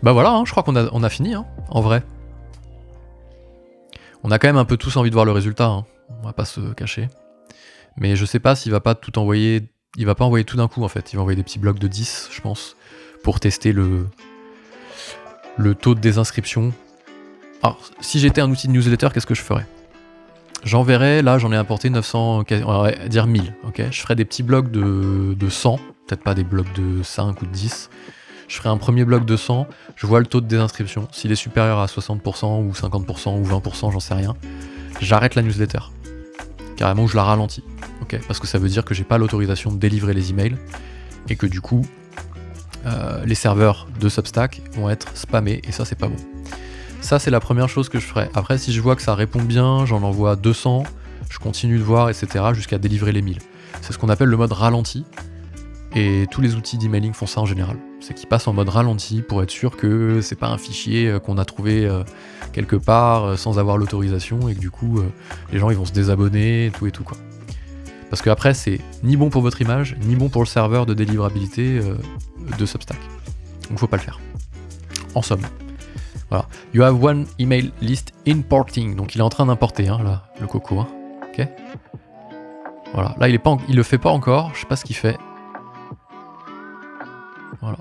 [SPEAKER 1] Bah voilà, hein, je crois qu'on a fini, hein, en vrai. On a quand même un peu tous envie de voir le résultat, hein. On va pas se cacher. Mais je sais pas s'il va pas tout envoyer. Il va pas envoyer tout d'un coup en fait. Il va envoyer des petits blocs de 10, je pense, pour tester le taux de désinscription. Alors, si j'étais un outil de newsletter, qu'est-ce que je ferais? J'enverrais, là j'en ai importé 900, on va dire 1000, ok? Je ferais des petits blocs de 100, peut-être pas des blocs de 5 ou de 10. Je ferai un premier bloc de 100, je vois le taux de désinscription. S'il est supérieur à 60% ou 50% ou 20%, j'en sais rien, j'arrête la newsletter. Carrément, je la ralentis. Okay, parce que ça veut dire que j'ai pas l'autorisation de délivrer les emails et que du coup, les serveurs de Substack vont être spammés et ça, c'est pas bon. Ça, c'est la première chose que je ferai. Après, si je vois que ça répond bien, j'en envoie 200, je continue de voir, etc., jusqu'à délivrer les 1000. C'est ce qu'on appelle le mode ralenti. Et tous les outils d'emailing font ça en général. C'est qu'ils passent en mode ralenti pour être sûr que c'est pas un fichier qu'on a trouvé quelque part sans avoir l'autorisation et que du coup les gens ils vont se désabonner et tout quoi. Parce que après c'est ni bon pour votre image, ni bon pour le serveur de délivrabilité de Substack. Donc faut pas le faire. En somme. Voilà. You have one email list importing. Donc il est en train d'importer hein, là, le coco. Hein. Ok. Voilà. Là il le fait pas encore, je sais pas ce qu'il fait. Voilà.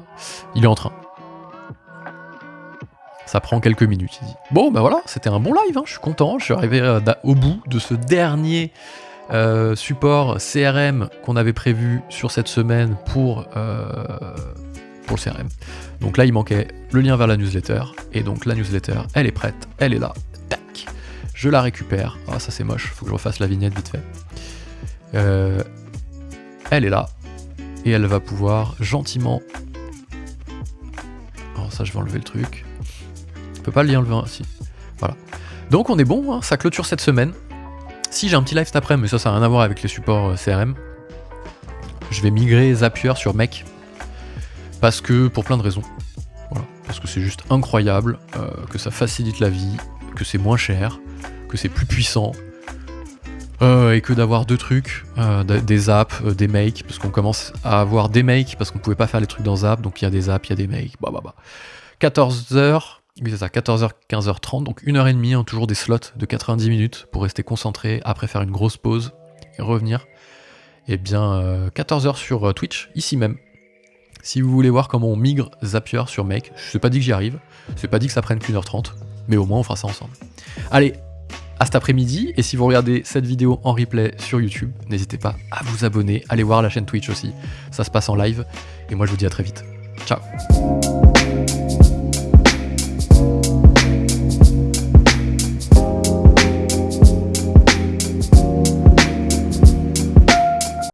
[SPEAKER 1] Il est en train. Ça prend quelques minutes, il dit. Bon, bah voilà, c'était un bon live, hein. Je suis content, je suis arrivé au bout de ce dernier support CRM qu'on avait prévu sur cette semaine pour le CRM. Donc là, il manquait le lien vers la newsletter, et donc la newsletter, elle est prête, elle est là, tac. Je la récupère. Ah, ça c'est moche, faut que je refasse la vignette vite fait. Elle est là, et elle va pouvoir gentiment... Alors ça, je vais enlever le truc. Je peux pas le lien enlever, si. Voilà. Donc on est bon, hein, ça clôture cette semaine. Si j'ai un petit live cet après, mais ça n'a rien à voir avec les supports CRM. Je vais migrer Zapier sur Make. Parce que, pour plein de raisons. Voilà. Parce que c'est juste incroyable, que ça facilite la vie, que c'est moins cher, que c'est plus puissant. Et que d'avoir deux trucs, des apps, des makes, parce qu'on commence à avoir des makes, parce qu'on pouvait pas faire les trucs dans Zap, donc il y a des apps, il y a des makes, 14h, oui c'est ça, 14h, 15h30, donc 1h30, hein, toujours des slots de 90 minutes pour rester concentré, après faire une grosse pause et revenir. Et bien 14h sur Twitch, ici même. Si vous voulez voir comment on migre Zapier sur Make, je sais pas dit que j'y arrive, c'est pas dit que ça prenne qu'1h30, mais au moins on fera ça ensemble. Allez, à cet après-midi, et si vous regardez cette vidéo en replay sur YouTube, n'hésitez pas à vous abonner, allez voir la chaîne Twitch aussi, ça se passe en live, et moi je vous dis à très vite. Ciao.